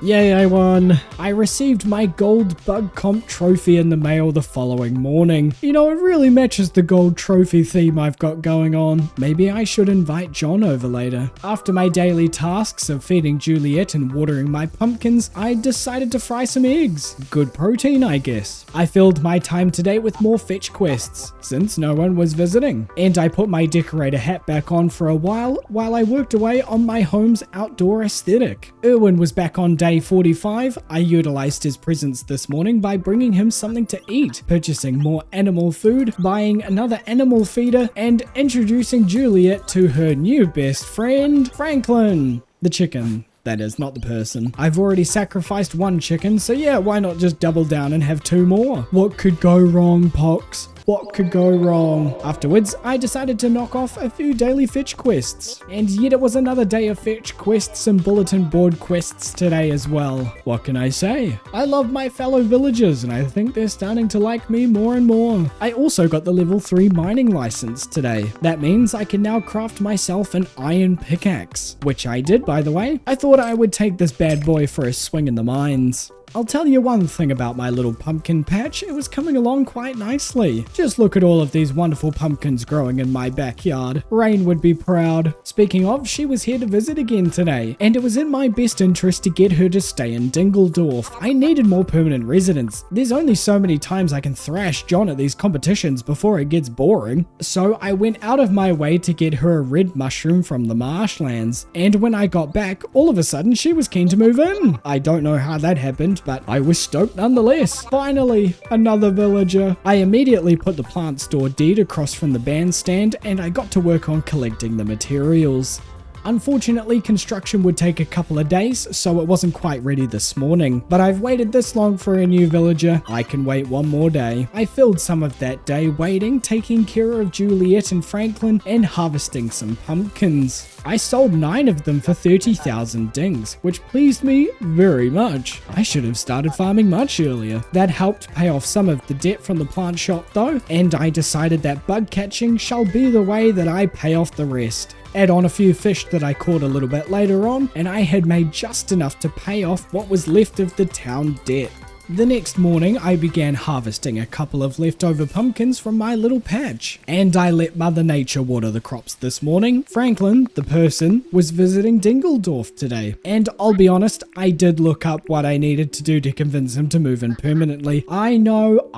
Yay, I won! I received my gold bug comp trophy in the mail the following morning. You know, it really matches the gold trophy theme I've got going on. Maybe I should invite John over later. After my daily tasks of feeding Juliet and watering my pumpkins, I decided to fry some eggs. Good protein, I guess. I filled my time today with more fetch quests, since no one was visiting. And I put my decorator hat back on for a while I worked away on my home's outdoor aesthetic. Erwin was back on day day 45, I utilized his presence this morning by bringing him something to eat, purchasing more animal food, buying another animal feeder, and introducing Juliet to her new best friend, Franklin, the chicken. That is, not the person. I've already sacrificed one chicken, so yeah, why not just double down and have 2 more? What could go wrong, Pox? What could go wrong? Afterwards, I decided to knock off a few daily fetch quests. And yet it was another day of fetch quests and bulletin board quests today as well. What can I say? I love my fellow villagers and I think they're starting to like me more and more. I also got the level 3 mining license today. That means I can now craft myself an iron pickaxe, which I did, by the way. I thought I would take this bad boy for a swing in the mines. I'll tell you one thing about my little pumpkin patch, it was coming along quite nicely. Just look at all of these wonderful pumpkins growing in my backyard. Rain would be proud. Speaking of, she was here to visit again today, and it was in my best interest to get her to stay in Dingledorf. I needed more permanent residents. There's only so many times I can thrash John at these competitions before it gets boring. So I went out of my way to get her a red mushroom from the marshlands, and when I got back, all of a sudden she was keen to move in. I don't know how that happened, but I was stoked nonetheless. Finally, another villager. I immediately put the plant store deed across from the bandstand and I got to work on collecting the materials. Unfortunately, construction would take a couple of days, so it wasn't quite ready this morning. But I've waited this long for a new villager, I can wait one more day. I filled some of that day waiting, taking care of Juliet and Franklin, and harvesting some pumpkins. I sold 9 of them for 30,000 dings, which pleased me very much. I should have started farming much earlier. That helped pay off some of the debt from the plant shop though, and I decided that bug catching shall be the way that I pay off the rest. Add on a few fish that I caught a little bit later on, and I had made just enough to pay off what was left of the town debt. The next morning, I began harvesting a couple of leftover pumpkins from my little patch, and I let Mother Nature water the crops this morning. Franklin, the person, was visiting Dingledorf today, and I'll be honest, I did look up what I needed to do to convince him to move in permanently. I know,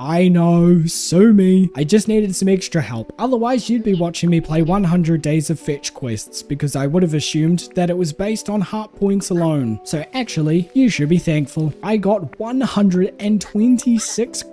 sue me. I just needed some extra help, otherwise you'd be watching me play 100 days of fetch quests, because I would have assumed that it was based on heart points alone. So actually, you should be thankful. I got 126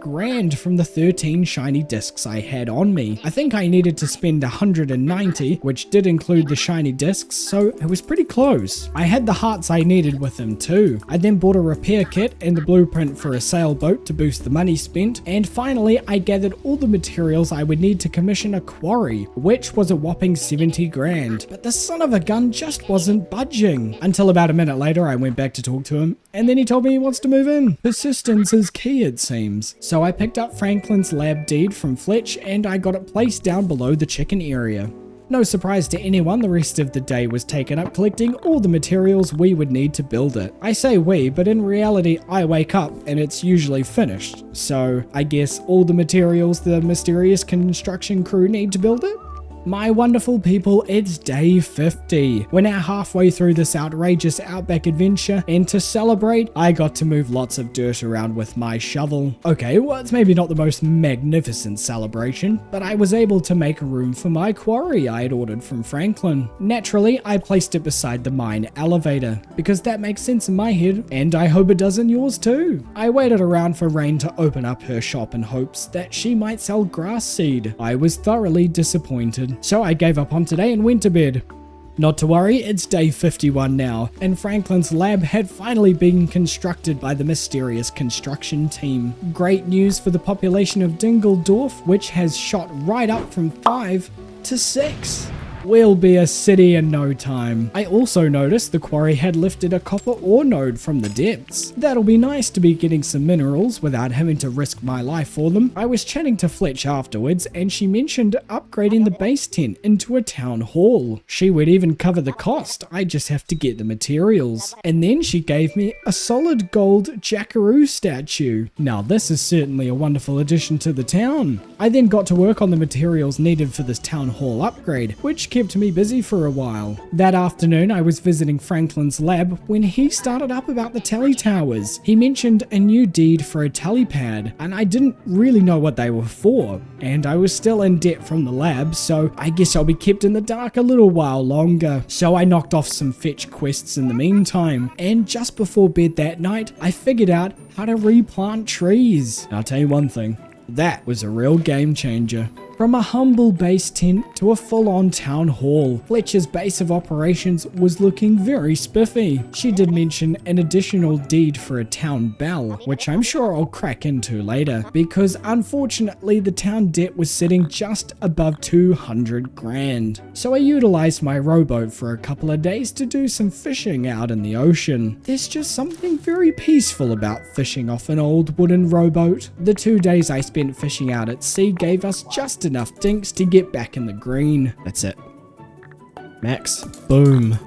grand from the 13 shiny discs I had on me. I think I needed to spend 190, which did include the shiny discs, so it was pretty close. I had the hearts I needed with them too. I then bought a repair kit and the blueprint for a sailboat to boost the money spent, and finally I gathered all the materials I would need to commission a quarry, which was a whopping 70 grand. But the son of a gun just wasn't budging. Until about a minute later I went back to talk to him, and then he told me he wants to move in. Persistence is key, it seems. So I picked up Franklin's lab deed from Fletch and I got it placed down below the chicken area. No surprise to anyone, the rest of the day was taken up collecting all the materials we would need to build it. I say we, but in reality I wake up and it's usually finished. So I guess all the materials the mysterious construction crew need to build it? My wonderful people, it's day 50. We're now halfway through this outrageous outback adventure, and to celebrate, I got to move lots of dirt around with my shovel. Okay, well, it's maybe not the most magnificent celebration, but I was able to make room for my quarry I had ordered from Franklin. Naturally, I placed it beside the mine elevator, because that makes sense in my head, and I hope it does in yours too. I waited around for Rain to open up her shop in hopes that she might sell grass seed. I was thoroughly disappointed. So I gave up on today and went to bed. Not to worry, it's day 51 now, and Franklin's lab had finally been constructed by the mysterious construction team. Great news for the population of Dingledorf, which has shot right up from 5 to 6. We'll be a city in no time. I also noticed the quarry had lifted a copper ore node from the depths. That'll be nice to be getting some minerals without having to risk my life for them. I was chatting to Fletch afterwards and she mentioned upgrading the base tent into a town hall. She would even cover the cost, I just have to get the materials. And then she gave me a solid gold jackaroo statue. Now this is certainly a wonderful addition to the town. I then got to work on the materials needed for this town hall upgrade, which which kept me busy for a while. That afternoon, I was visiting Franklin's lab when he started up about the tally towers. He mentioned a new deed for a tally pad, and I didn't really know what they were for, and I was still in debt from the lab, so I guess I'll be kept in the dark a little while longer. So I knocked off some fetch quests in the meantime, and just before bed that night, I figured out how to replant trees. I'll tell you one thing, that was a real game changer. From a humble base tent to a full-on town hall, Fletcher's base of operations was looking very spiffy. She did mention an additional deed for a town bell, which I'm sure I'll crack into later, because unfortunately the town debt was sitting just above 200 grand. So I utilized my rowboat for a couple of days to do some fishing out in the ocean. There's just something very peaceful about fishing off an old wooden rowboat. The 2 days I spent fishing out at sea gave us just enough dinks to get back in the green. That's it. Max. Boom.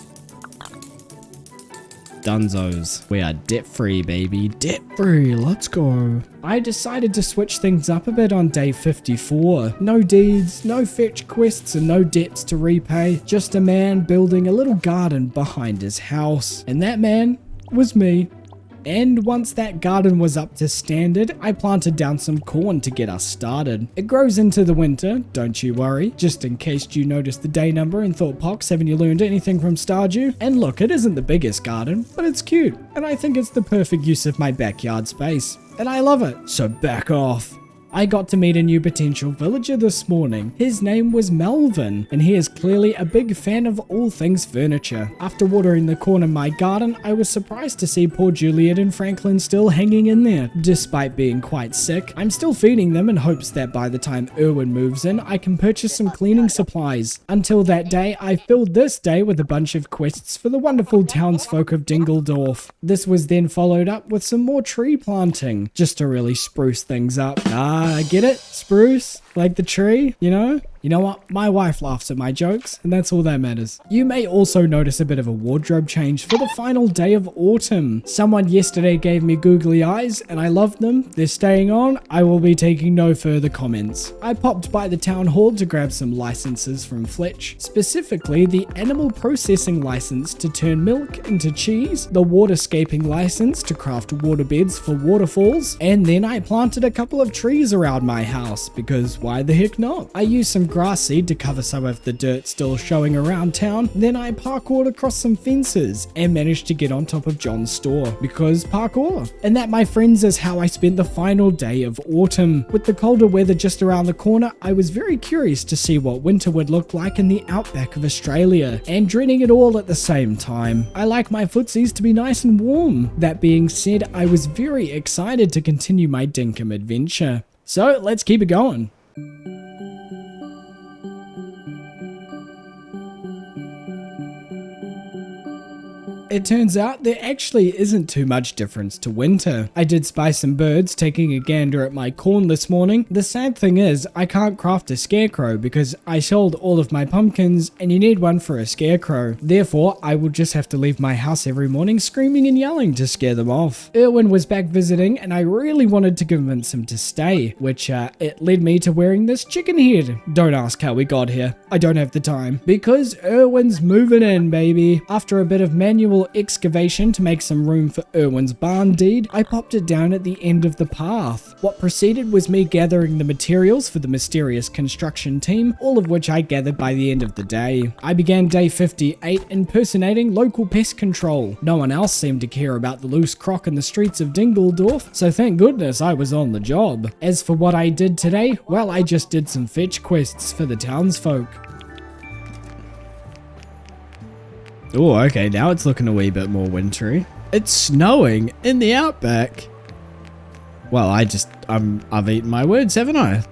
Dunzos. We are debt free, baby. Debt free. Let's go. I decided to switch things up a bit on day 54. No deeds, no fetch quests, and no debts to repay. Just a man building a little garden behind his house. And that man was me. And once that garden was up to standard, I planted down some corn to get us started. It grows into the winter, don't you worry, just in case you noticed the day number and thought, Pox, haven't you learned anything from Stardew? And look, it isn't the biggest garden, but it's cute, and I think it's the perfect use of my backyard space. And I love it, so back off. I got to meet a new potential villager this morning. His name was Melvin, and he is clearly a big fan of all things furniture. After watering the corn in my garden, I was surprised to see poor Juliet and Franklin still hanging in there. Despite being quite sick, I'm still feeding them in hopes that by the time Erwin moves in, I can purchase some cleaning supplies. Until that day, I filled this day with a bunch of quests for the wonderful townsfolk of Dingledorf. This was then followed up with some more tree planting, just to really spruce things up. Get it? Spruce? Like the tree, you know? You know what? My wife laughs at my jokes, and that's all that matters. You may also notice a bit of a wardrobe change for the final day of autumn. Someone yesterday gave me googly eyes, and I loved them. They're staying on. I will be taking no further comments. I popped by the town hall to grab some licenses from Fletch, specifically the animal processing license to turn milk into cheese, the waterscaping license to craft waterbeds for waterfalls, and then I planted a couple of trees around my house, because why the heck not? I used some grass seed to cover some of the dirt still showing around town. Then I parkoured across some fences and managed to get on top of John's store, because parkour. And that, my friends, is how I spent the final day of autumn. With the colder weather just around the corner, I was very curious to see what winter would look like in the outback of Australia, and dreading it all at the same time. I like my footsies to be nice and warm. That being said, I was very excited to continue my Dinkum adventure. So let's keep it going. It turns out there actually isn't too much difference to winter. I did spy some birds taking a gander at my corn this morning. The sad thing is, I can't craft a scarecrow because I sold all of my pumpkins and you need one for a scarecrow. Therefore, I will just have to leave my house every morning screaming and yelling to scare them off. Erwin was back visiting and I really wanted to convince him to stay, which it led me to wearing this chicken head. Don't ask how we got here. I don't have the time. Because Erwin's moving in, baby. After a bit of manual excavation to make some room for Erwin's barn deed, I popped it down at the end of the path. What preceded was me gathering the materials for the mysterious construction team, all of which I gathered by the end of the day. I began day 58 impersonating local pest control. No one else seemed to care about the loose croc in the streets of Dingledorf, so thank goodness I was on the job. As for what I did today, well, I just did some fetch quests for the townsfolk. Oh, okay, now it's looking a wee bit more wintry. It's snowing in the outback. Well, I've eaten my words, haven't I?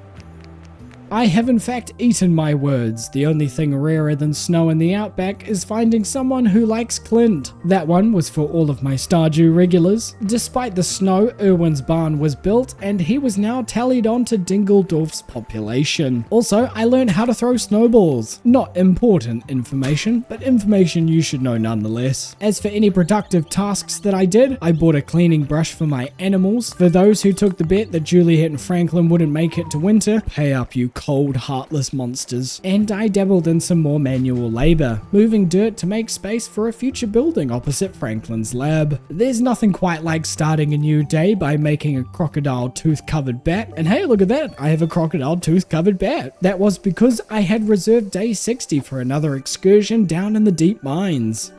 I have in fact eaten my words. The only thing rarer than snow in the outback is finding someone who likes Clint. That one was for all of my Stardew regulars. Despite the snow, Erwin's barn was built and he was now tallied on to Dingledorf's population. Also, I learned how to throw snowballs. Not important information, but information you should know nonetheless. As for any productive tasks that I did, I bought a cleaning brush for my animals. For those who took the bet that Juliet and Franklin wouldn't make it to winter, pay up, you cold, heartless monsters. And I dabbled in some more manual labor, moving dirt to make space for a future building opposite Franklin's lab. There's nothing quite like starting a new day by making a crocodile tooth covered bat. And hey, look at that, I have a crocodile tooth covered bat. That was because I had reserved day 60 for another excursion down in the deep mines.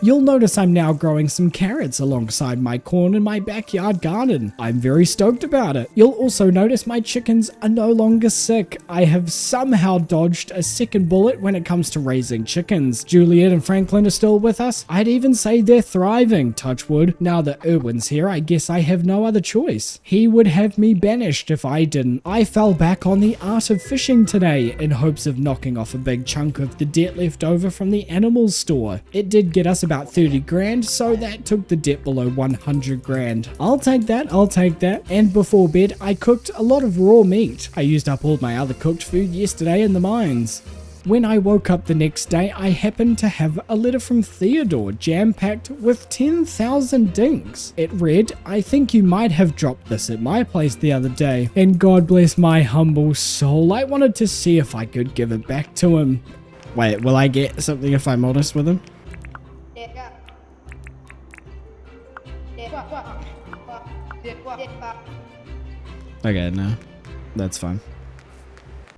You'll notice I'm now growing some carrots alongside my corn in my backyard garden. I'm very stoked about it. You'll also notice my chickens are no longer sick. I have somehow dodged a second bullet when it comes to raising chickens. Juliet and Franklin are still with us. I'd even say they're thriving, touch wood. Now that Irwin's here, I guess I have no other choice. He would have me banished if I didn't. I fell back on the art of fishing today in hopes of knocking off a big chunk of the debt left over from the animals store. It did get us about 30 grand, so that took the debt below 100 grand. I'll take that, I'll take that. And before bed, I cooked a lot of raw meat. I used up all my other cooked food yesterday in the mines. When I woke up the next day, I happened to have a letter from Theodore jam-packed with 10,000 dinks. It read, "I think you might have dropped this at my place the other day, and God bless my humble soul. I wanted to see if I could give it back to him." Wait, will I get something if I'm honest with him? Okay, no, that's fine.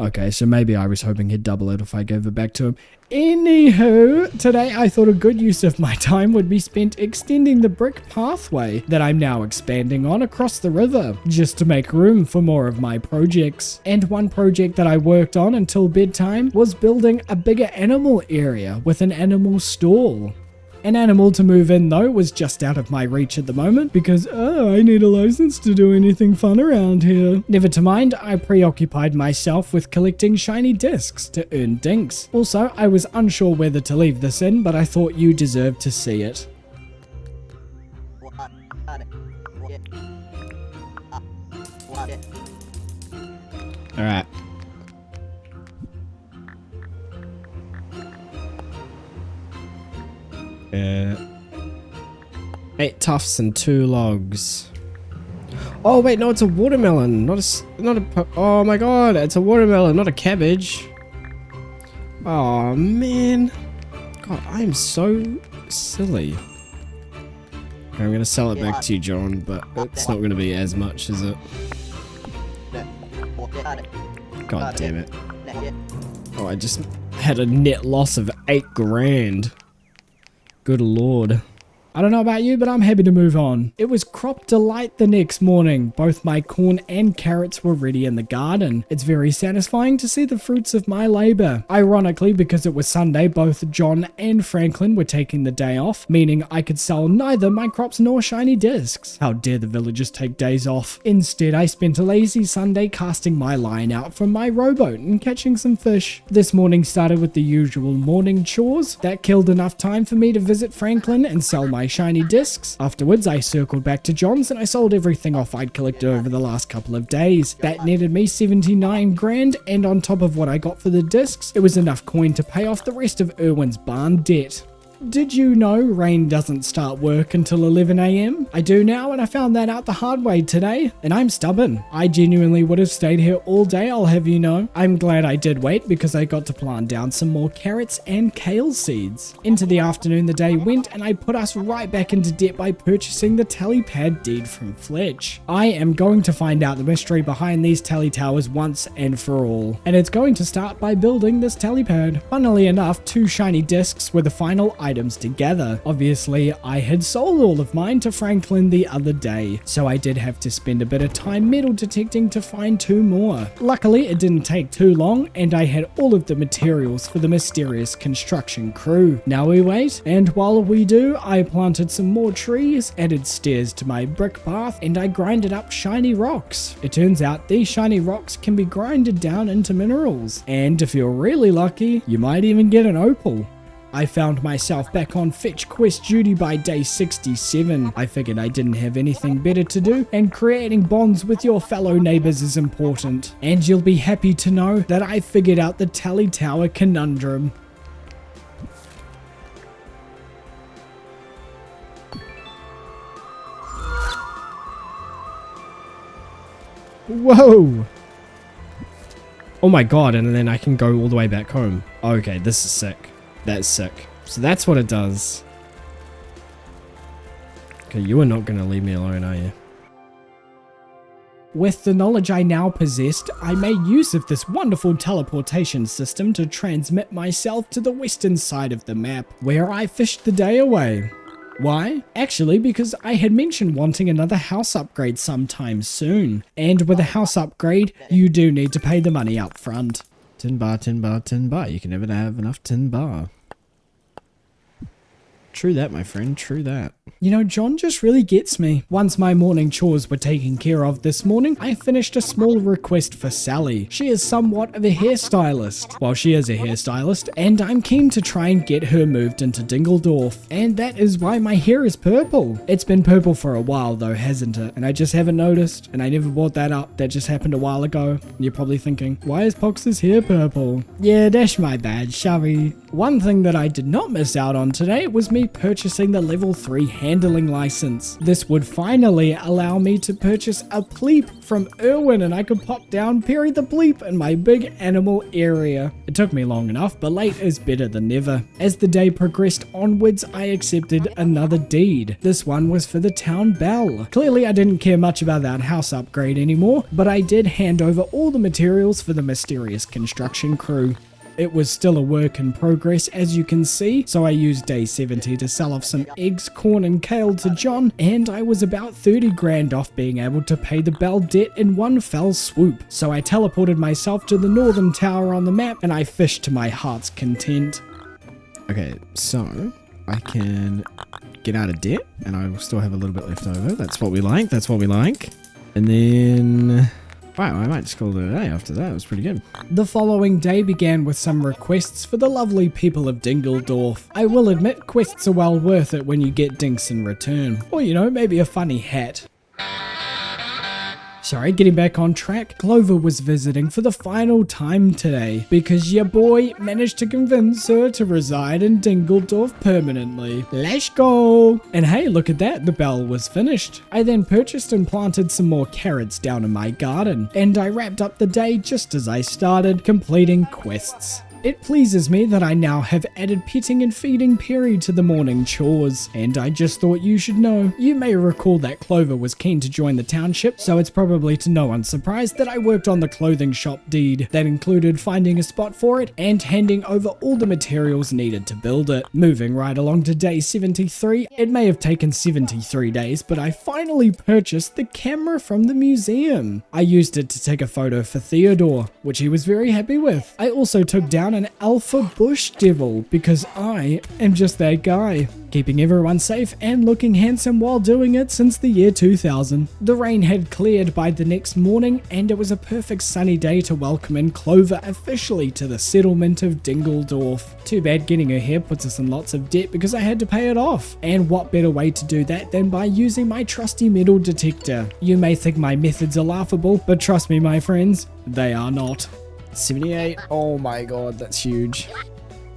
Okay, so maybe I was hoping he'd double it if I gave it back to him. Anywho, today I thought a good use of my time would be spent extending the brick pathway that I'm now expanding on across the river, just to make room for more of my projects. And one project that I worked on until bedtime was building a bigger animal area with an animal stall. An animal to move in though was just out of my reach at the moment because, I need a license to do anything fun around here. Never to mind, I preoccupied myself with collecting shiny discs to earn dinks. Also, I was unsure whether to leave this in, but I thought you deserved to see it. Alright. 8 tufts and 2 logs. Oh wait, no, it's a watermelon, oh my god, it's a watermelon, not a cabbage. Oh man. God, I am so silly. Okay, I'm gonna sell it back to you, John, but it's not gonna be as much, is it? God damn it. Oh, I just had a net loss of 8 grand. Good lord. I don't know about you, but I'm happy to move on. It was crop delight the next morning. Both my corn and carrots were ready in the garden. It's very satisfying to see the fruits of my labor. Ironically, because it was Sunday, both John and Franklin were taking the day off, meaning I could sell neither my crops nor shiny discs. How dare the villagers take days off. Instead, I spent a lazy Sunday casting my line out from my rowboat and catching some fish. This morning started with the usual morning chores. That killed enough time for me to visit Franklin and sell my shiny discs. Afterwards, I circled back to John's and I sold everything off I'd collected over the last couple of days. That netted me 79 grand, and on top of what I got for the discs, it was enough coin to pay off the rest of Irwin's barn debt. Did you know rain doesn't start work until 11 AM? I do now, and I found that out the hard way today, and I'm stubborn. I genuinely would have stayed here all day, I'll have you know. I'm glad I did wait because I got to plant down some more carrots and kale seeds. Into the afternoon the day went, and I put us right back into debt by purchasing the tally pad deed from Fletch. I am going to find out the mystery behind these tally towers once and for all, and it's going to start by building this tally pad. Funnily enough, 2 shiny discs were the final items together. Obviously, I had sold all of mine to Franklin the other day, so I did have to spend a bit of time metal detecting to find 2 more. Luckily, it didn't take too long, and I had all of the materials for the mysterious construction crew. Now we wait, and while we do, I planted some more trees, added stairs to my brick path, and I grinded up shiny rocks. It turns out these shiny rocks can be grinded down into minerals, and if you're really lucky, you might even get an opal. I found myself back on fetch quest duty by day 67. I figured I didn't have anything better to do, and creating bonds with your fellow neighbors is important. And you'll be happy to know that I figured out the tally tower conundrum. Whoa! Oh my god, and then I can go all the way back home. Okay, this is sick. That's sick. So that's what it does. Okay, you are not gonna leave me alone, are you? With the knowledge I now possessed, I made use of this wonderful teleportation system to transmit myself to the western side of the map, where I fished the day away. Why? Actually, because I had mentioned wanting another house upgrade sometime soon. And with a house upgrade, you do need to pay the money up front. 10 bar, 10 bar, 10 bar. You can never have enough 10 bar. True that, my friend, true that. You know, John just really gets me. Once my morning chores were taken care of this morning, I finished a small request for Sally. She is somewhat of a hairstylist. Well, she is a hairstylist, and I'm keen to try and get her moved into Dingledorf. And that is why my hair is purple. It's been purple for a while though, hasn't it? And I just haven't noticed, and I never brought that up. That just happened a while ago. And you're probably thinking, why is Pox's hair purple? Yeah, that's my bad, sorry. One thing that I did not miss out on today was me purchasing the level 3 handling license. This would finally allow me to purchase a Pleep from Irwin, and I could pop down Perry the Pleep in my big animal area. It took me long enough, but late is better than never. As the day progressed onwards, I accepted another deed. This one was for the town bell. Clearly I didn't care much about that house upgrade anymore, but I did hand over all the materials for the mysterious construction crew. It was still a work in progress, as you can see, so I used day 70 to sell off some eggs, corn and kale to John, and I was about 30 grand off being able to pay the bell debt in one fell swoop. So I teleported myself to the northern tower on the map, and I fished to my heart's content. Okay, so I can get out of debt, and I will still have a little bit left over. That's what we like, that's what we like. And then... wow, I might just call it a day after that. It was pretty good. The following day began with some requests for the lovely people of Dingledorf. I will admit, quests are well worth it when you get dinks in return. Or, you know, maybe a funny hat. Sorry, getting back on track, Clover was visiting for the final time today because your boy managed to convince her to reside in Dingledorf permanently. Let's go! And hey, look at that, the bell was finished. I then purchased and planted some more carrots down in my garden, and I wrapped up the day just as I started completing quests. It pleases me that I now have added petting and feeding Perry to the morning chores, and I just thought you should know. You may recall that Clover was keen to join the township, so it's probably to no one's surprise that I worked on the clothing shop deed. That included finding a spot for it and handing over all the materials needed to build it. Moving right along to day 73, it may have taken 73 days, but I finally purchased the camera from the museum. I used it to take a photo for Theodore, which he was very happy with. I also took down an alpha bush devil because I am just that guy, keeping everyone safe and looking handsome while doing it since the year 2000. The rain had cleared by the next morning, and it was a perfect sunny day to welcome in Clover officially to the settlement of Dingledorf. Too bad getting her hair puts us in lots of debt because I had to pay it off. And what better way to do that than by using my trusty metal detector. You may think my methods are laughable, but trust me my friends, they are not. 78. Oh my god, that's huge.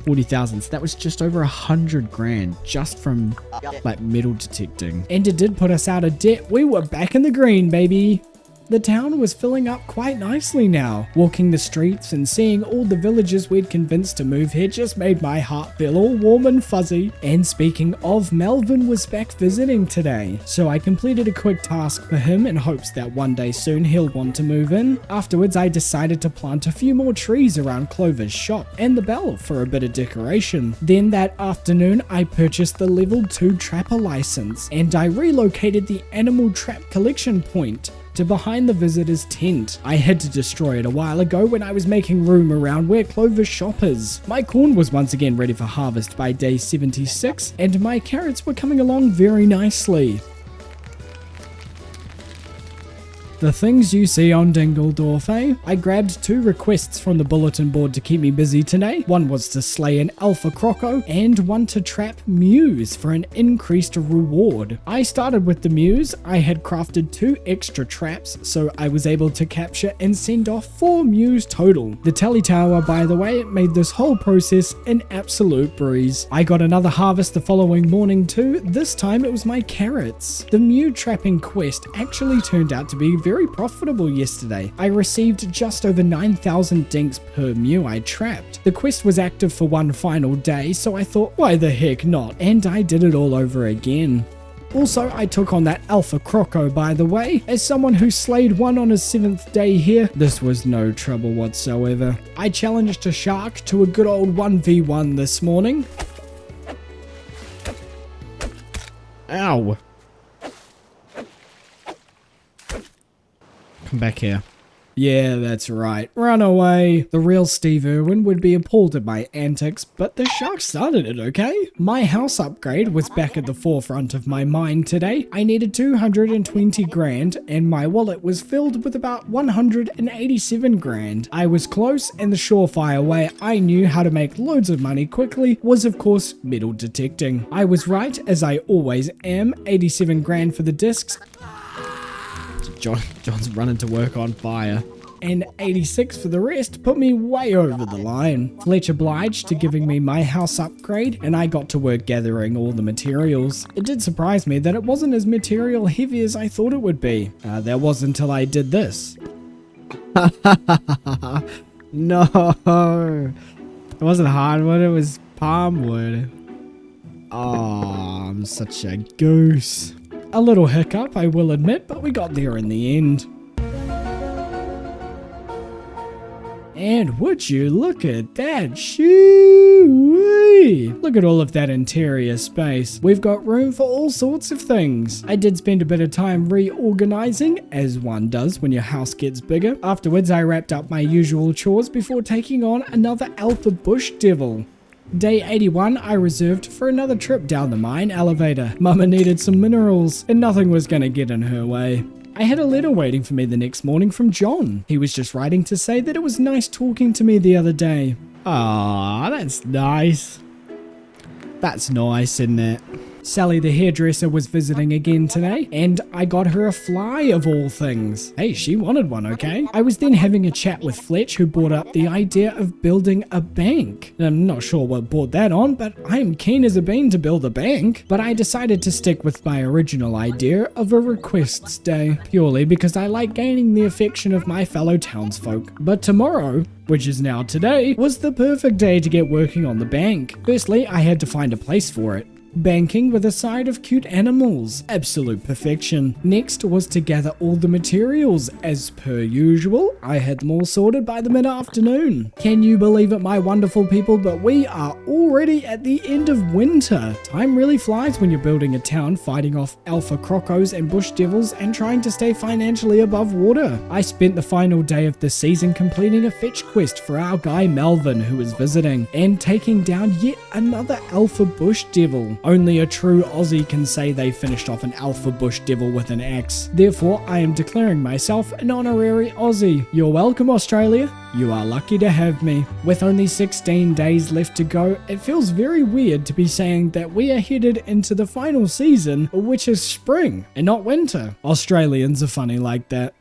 40,000. So that was just over 100 grand just from like metal detecting. And it did put us out of debt. We were back in the green, baby. The town was filling up quite nicely now. Walking the streets and seeing all the villagers we'd convinced to move here just made my heart feel all warm and fuzzy. And speaking of, Melvin was back visiting today, so I completed a quick task for him in hopes that one day soon he'll want to move in. Afterwards, I decided to plant a few more trees around Clover's shop and the bell for a bit of decoration. Then that afternoon, I purchased the level 2 trapper license, and I relocated the animal trap collection point to behind the visitor's tent. I had to destroy it a while ago when I was making room around where Clover's shop is. My corn was once again ready for harvest by day 76, and my carrots were coming along very nicely. The things you see on Dingledorf, eh? I grabbed 2 requests from the bulletin board to keep me busy today. One was to slay an alpha croco, and one to trap Mews for an increased reward. I started with the Mews. I had crafted 2 extra traps, so I was able to capture and send off 4 Mews total. The tally tower, by the way, made this whole process an absolute breeze. I got another harvest the following morning too. This time it was my carrots. The Mew trapping quest actually turned out to be very very profitable yesterday. I received just over 9,000 dinks per mew I trapped. The quest was active for one final day, so I thought, why the heck not? And I did it all over again. Also, I took on that Alpha Croco, by the way. As someone who slayed one on his 7th day here, this was no trouble whatsoever. I challenged a shark to a good old 1v1 this morning. Ow. Come back here. Yeah, that's right. Run away. The real Steve Irwin would be appalled at my antics, but the shark started it, okay? My house upgrade was back at the forefront of my mind today. I needed 220 grand, and my wallet was filled with about 187 grand. I was close, and the surefire way I knew how to make loads of money quickly was, of course, metal detecting. I was right, as I always am. 87 grand for the discs, John's running to work on fire. and 86 for the rest put me way over the line. Fletch obliged to giving me my house upgrade, and I got to work gathering all the materials. It did surprise me that it wasn't as material heavy as I thought it would be. That was until I did this. No. It wasn't hardwood, it was palm wood. Oh, I'm such a goose. A little hiccup, I will admit, but we got there in the end. And would you look at that, shoo-wee! Look at all of that interior space. We've got room for all sorts of things. I did spend a bit of time reorganizing, as one does when your house gets bigger. Afterwards, I wrapped up my usual chores before taking on another Alpha Bush Devil. Day 81 I reserved for another trip down the mine elevator. Mama needed some minerals, and nothing was gonna get in her way. I had a letter waiting for me the next morning from John. He was just writing to say that it was nice talking to me the other day. Aw, that's nice. That's nice, isn't it? Sally the hairdresser was visiting again today, and I got her a fly of all things. Hey, she wanted one, okay? I was then having a chat with Fletch, who brought up the idea of building a bank. I'm not sure what brought that on, but I'm keen as a bean to build a bank. But I decided to stick with my original idea of a requests day, purely because I like gaining the affection of my fellow townsfolk. But tomorrow, which is now today, was the perfect day to get working on the bank. Firstly, I had to find a place for it. Banking with a side of cute animals. Absolute perfection. Next was to gather all the materials. As per usual, I had them all sorted by the mid-afternoon. Can you believe it, my wonderful people, but we are already at the end of winter. Time really flies when you're building a town, fighting off alpha crocos and bush devils and trying to stay financially above water. I spent the final day of the season completing a fetch quest for our guy Melvin, who was visiting, and taking down yet another alpha bush devil. Only a true Aussie can say they finished off an alpha bush devil with an axe. Therefore, I am declaring myself an honorary Aussie. You're welcome, Australia. You are lucky to have me. With only 16 days left to go, it feels very weird to be saying that we are headed into the final season, which is spring and not winter. Australians are funny like that.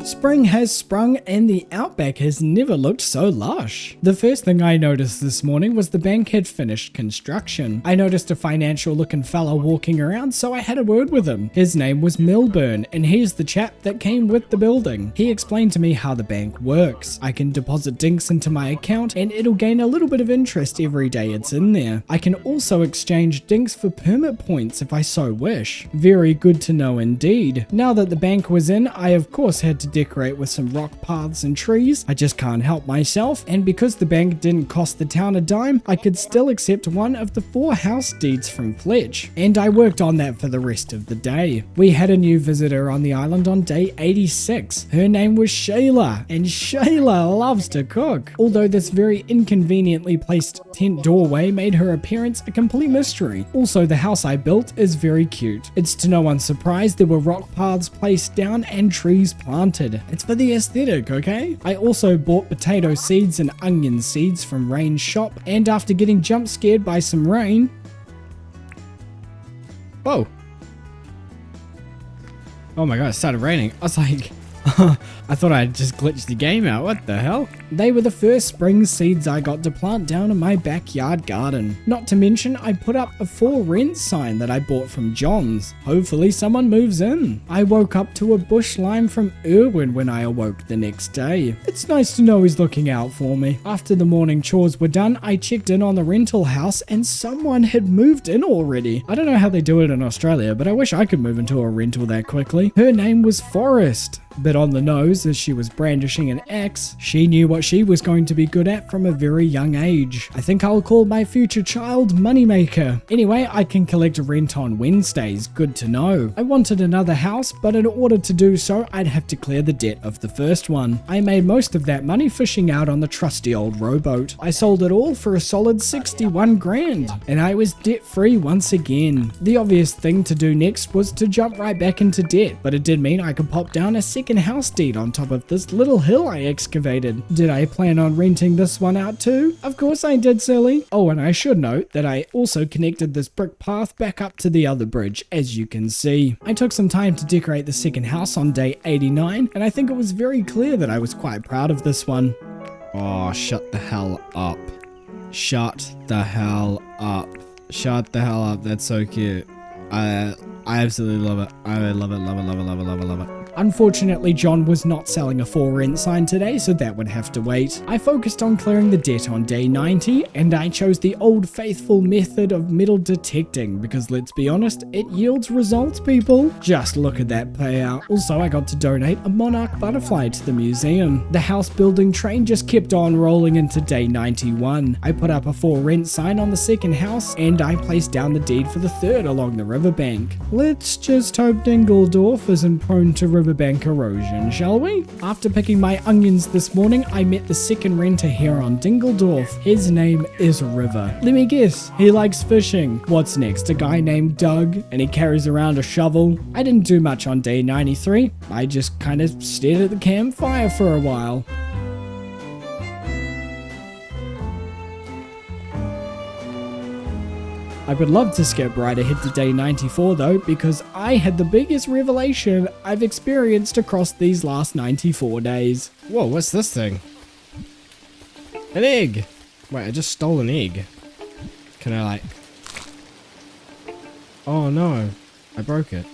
Spring has sprung and the outback has never looked so lush. The first thing I noticed this morning was the bank had finished construction. I noticed a financial looking fella walking around, so I had a word with him. His name was Milburn, and he's the chap that came with the building. He explained to me how the bank works. I can deposit dinks into my account and it'll gain a little bit of interest every day it's in there. I can also exchange dinks for permit points if I so wish. Very good to know indeed. Now that the bank was in, I of course had to decorate with some rock paths and trees. I just can't help myself, and because the bank didn't cost the town a dime, I could still accept one of the 4 house deeds from Fletch, and I worked on that for the rest of the day. We had a new visitor on the island on day 86. Her name was Shayla, and Shayla loves to cook. Although this very inconveniently placed tent doorway made her appearance a complete mystery. Also, the house I built is very cute. It's to no one's surprise there were rock paths placed down and trees planted. It's for the aesthetic, okay? I also bought potato seeds and onion seeds from Rain's shop, and after getting jump scared by some rain... Whoa. Oh my god, it started raining. I was like... I thought I had just glitched the game out. What the hell? They were the first spring seeds I got to plant down in my backyard garden. Not to mention, I put up a for rent sign that I bought from John's. Hopefully someone moves in. I woke up to a bush line from Irwin when I awoke the next day. It's nice to know he's looking out for me. After the morning chores were done, I checked in on the rental house and someone had moved in already. I don't know how they do it in Australia, but I wish I could move into a rental that quickly. Her name was Forrest. Bit on the nose as she was brandishing an axe. She knew what she was going to be good at from a very young age. I think I'll call my future child Moneymaker. Anyway, I can collect rent on Wednesdays. Good to know. I wanted another house, but in order to do so, I'd have to clear the debt of the first one. I made most of that money fishing out on the trusty old rowboat. I sold it all for a solid 61 grand, and I was debt free once again. The obvious thing to do next was to jump right back into debt, but it did mean I could pop down a second house deed on top of this little hill I excavated. Did I plan on renting this one out too? Of course I did, silly. Oh, and I should note that I also connected this brick path back up to the other bridge, as you can see. I took some time to decorate the second house on day 89, and I think it was very clear that I was quite proud of this one. Oh, shut the hell up. Shut the hell up. Shut the hell up. That's so cute. I absolutely love it. I love it, love it, love it, love it, love it, love it. Unfortunately, John was not selling a for rent sign today, so that would have to wait. I focused on clearing the debt on day 90, and I chose the old faithful method of metal detecting, because let's be honest, it yields results, people. Just look at that payout. Also, I got to donate a monarch butterfly to the museum. The house building train just kept on rolling into day 91. I put up a for rent sign on the second house, and I placed down the deed for the third along the riverbank. Let's just hope Dingledorf isn't prone to riverbank erosion, shall we? After picking my onions this morning, I met the second renter here on Dingledorf. His name is River. Let me guess, he likes fishing. What's next? A guy named Doug, and he carries around a shovel. I didn't do much on day 93. I just kind of stared at the campfire for a while. I would love to skip right ahead to day 94 though, because I had the biggest revelation I've experienced across these last 94 days. Whoa, what's this thing? An egg! Wait, I just stole an egg. Can I like... Oh no, I broke it.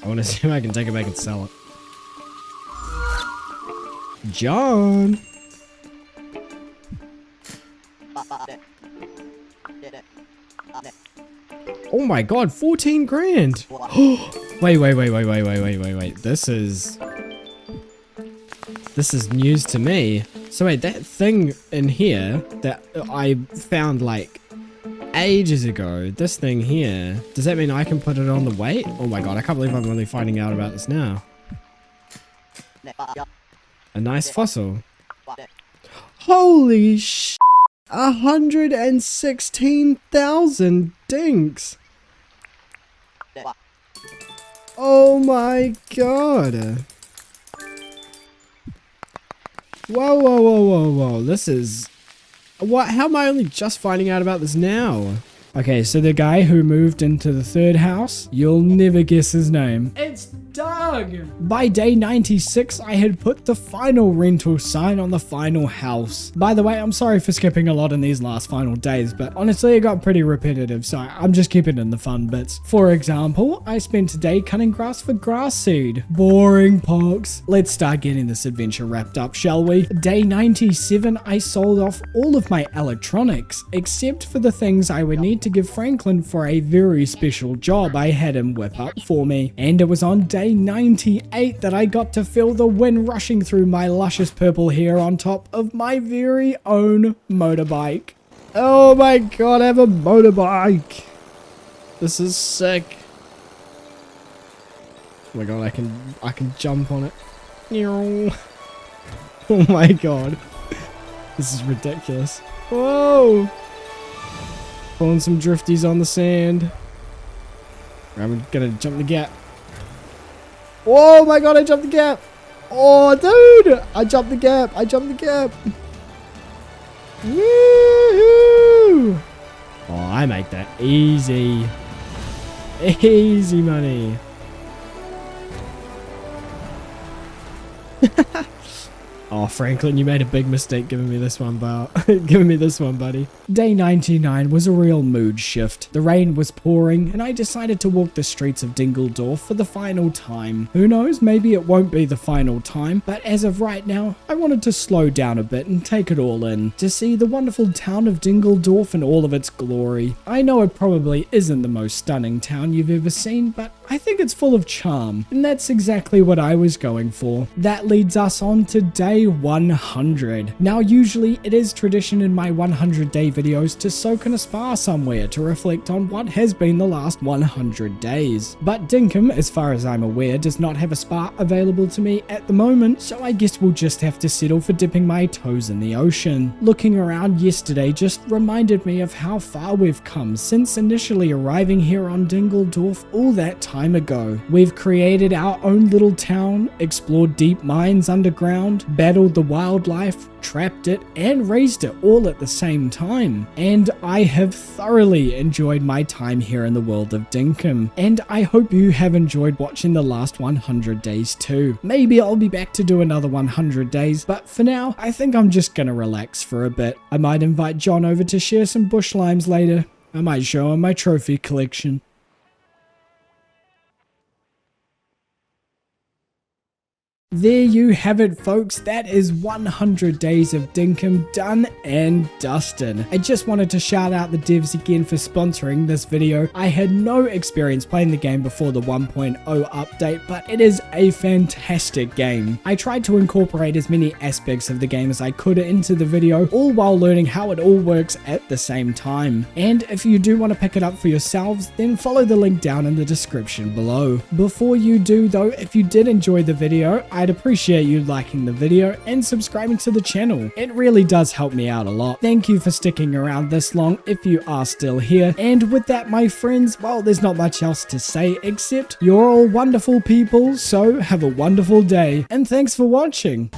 I want to see if I can take it back and sell it. John! Oh my god, 14 grand! Wait. This is news to me. So wait, that thing in here that I found like ages ago, this thing here, does that mean I can put it on the weight? Oh my god, I can't believe I'm only finding out about this now. A nice fossil. Holy sh! 116,000 dinks! Oh my god! Whoa, this is... What? How am I only just finding out about this now? Okay, so the guy who moved into the third house, you'll never guess his name. It's Doug! By day 96, I had put the final rental sign on the final house. By the way, I'm sorry for skipping a lot in these last final days, but honestly it got pretty repetitive, so I'm just keeping in the fun bits. For example, I spent today cutting grass for grass seed. Boring pox. Let's start getting this adventure wrapped up, shall we? Day 97, I sold off all of my electronics, except for the things I would need to give Franklin for a very special job I had him whip up for me. And it was on day 98 that I got to feel the wind rushing through my luscious purple hair on top of my very own motorbike. Oh my god, I have a motorbike! This is sick. Oh my god, I can jump on it. Oh my god. This is ridiculous. Whoa! Pulling some drifties on the sand. I'm gonna jump the gap. Oh my god, I jumped the gap! Oh dude! I jumped the gap! Woohoo! Oh, I make that easy. Easy money. Oh, Oh, Franklin, you made a big mistake giving me this one, giving me this one, buddy. Day 99 was a real mood shift. The rain was pouring, and I decided to walk the streets of Dingledorf for the final time. Who knows, maybe it won't be the final time, but as of right now, I wanted to slow down a bit and take it all in, to see the wonderful town of Dingledorf in all of its glory. I know it probably isn't the most stunning town you've ever seen, but I think it's full of charm, and that's exactly what I was going for. That leads us on to day 100. Now, usually it is tradition in my 100-day videos to soak in a spa somewhere to reflect on what has been the last 100 days. But Dinkum, as far as I'm aware, does not have a spa available to me at the moment, so I guess we'll just have to settle for dipping my toes in the ocean. Looking around yesterday just reminded me of how far we've come since initially arriving here on Dingledorf all that time ago. We've created our own little town, explored deep mines underground, battled the wildlife, trapped it, and raised it all at the same time. And I have thoroughly enjoyed my time here in the world of Dinkum, and I hope you have enjoyed watching the last 100 days too. Maybe I'll be back to do another 100 days, but for now, I think I'm just gonna relax for a bit. I might invite John over to share some bush limes later. I might show him my trophy collection. There you have it, folks. That is 100 days of Dinkum done and dusted. I just wanted to shout out the devs again for sponsoring this video. I had no experience playing the game before the 1.0 update, but it is a fantastic game. I tried to incorporate as many aspects of the game as I could into the video, all while learning how it all works at the same time. And if you do want to pick it up for yourselves, then follow the link down in the description below. Before you do though, if you did enjoy the video, I'd appreciate you liking the video and subscribing to the channel. It really does help me out a lot. Thank you for sticking around this long if you are still here. And with that, my friends, well, there's not much else to say except you're all wonderful people, so have a wonderful day. And thanks for watching.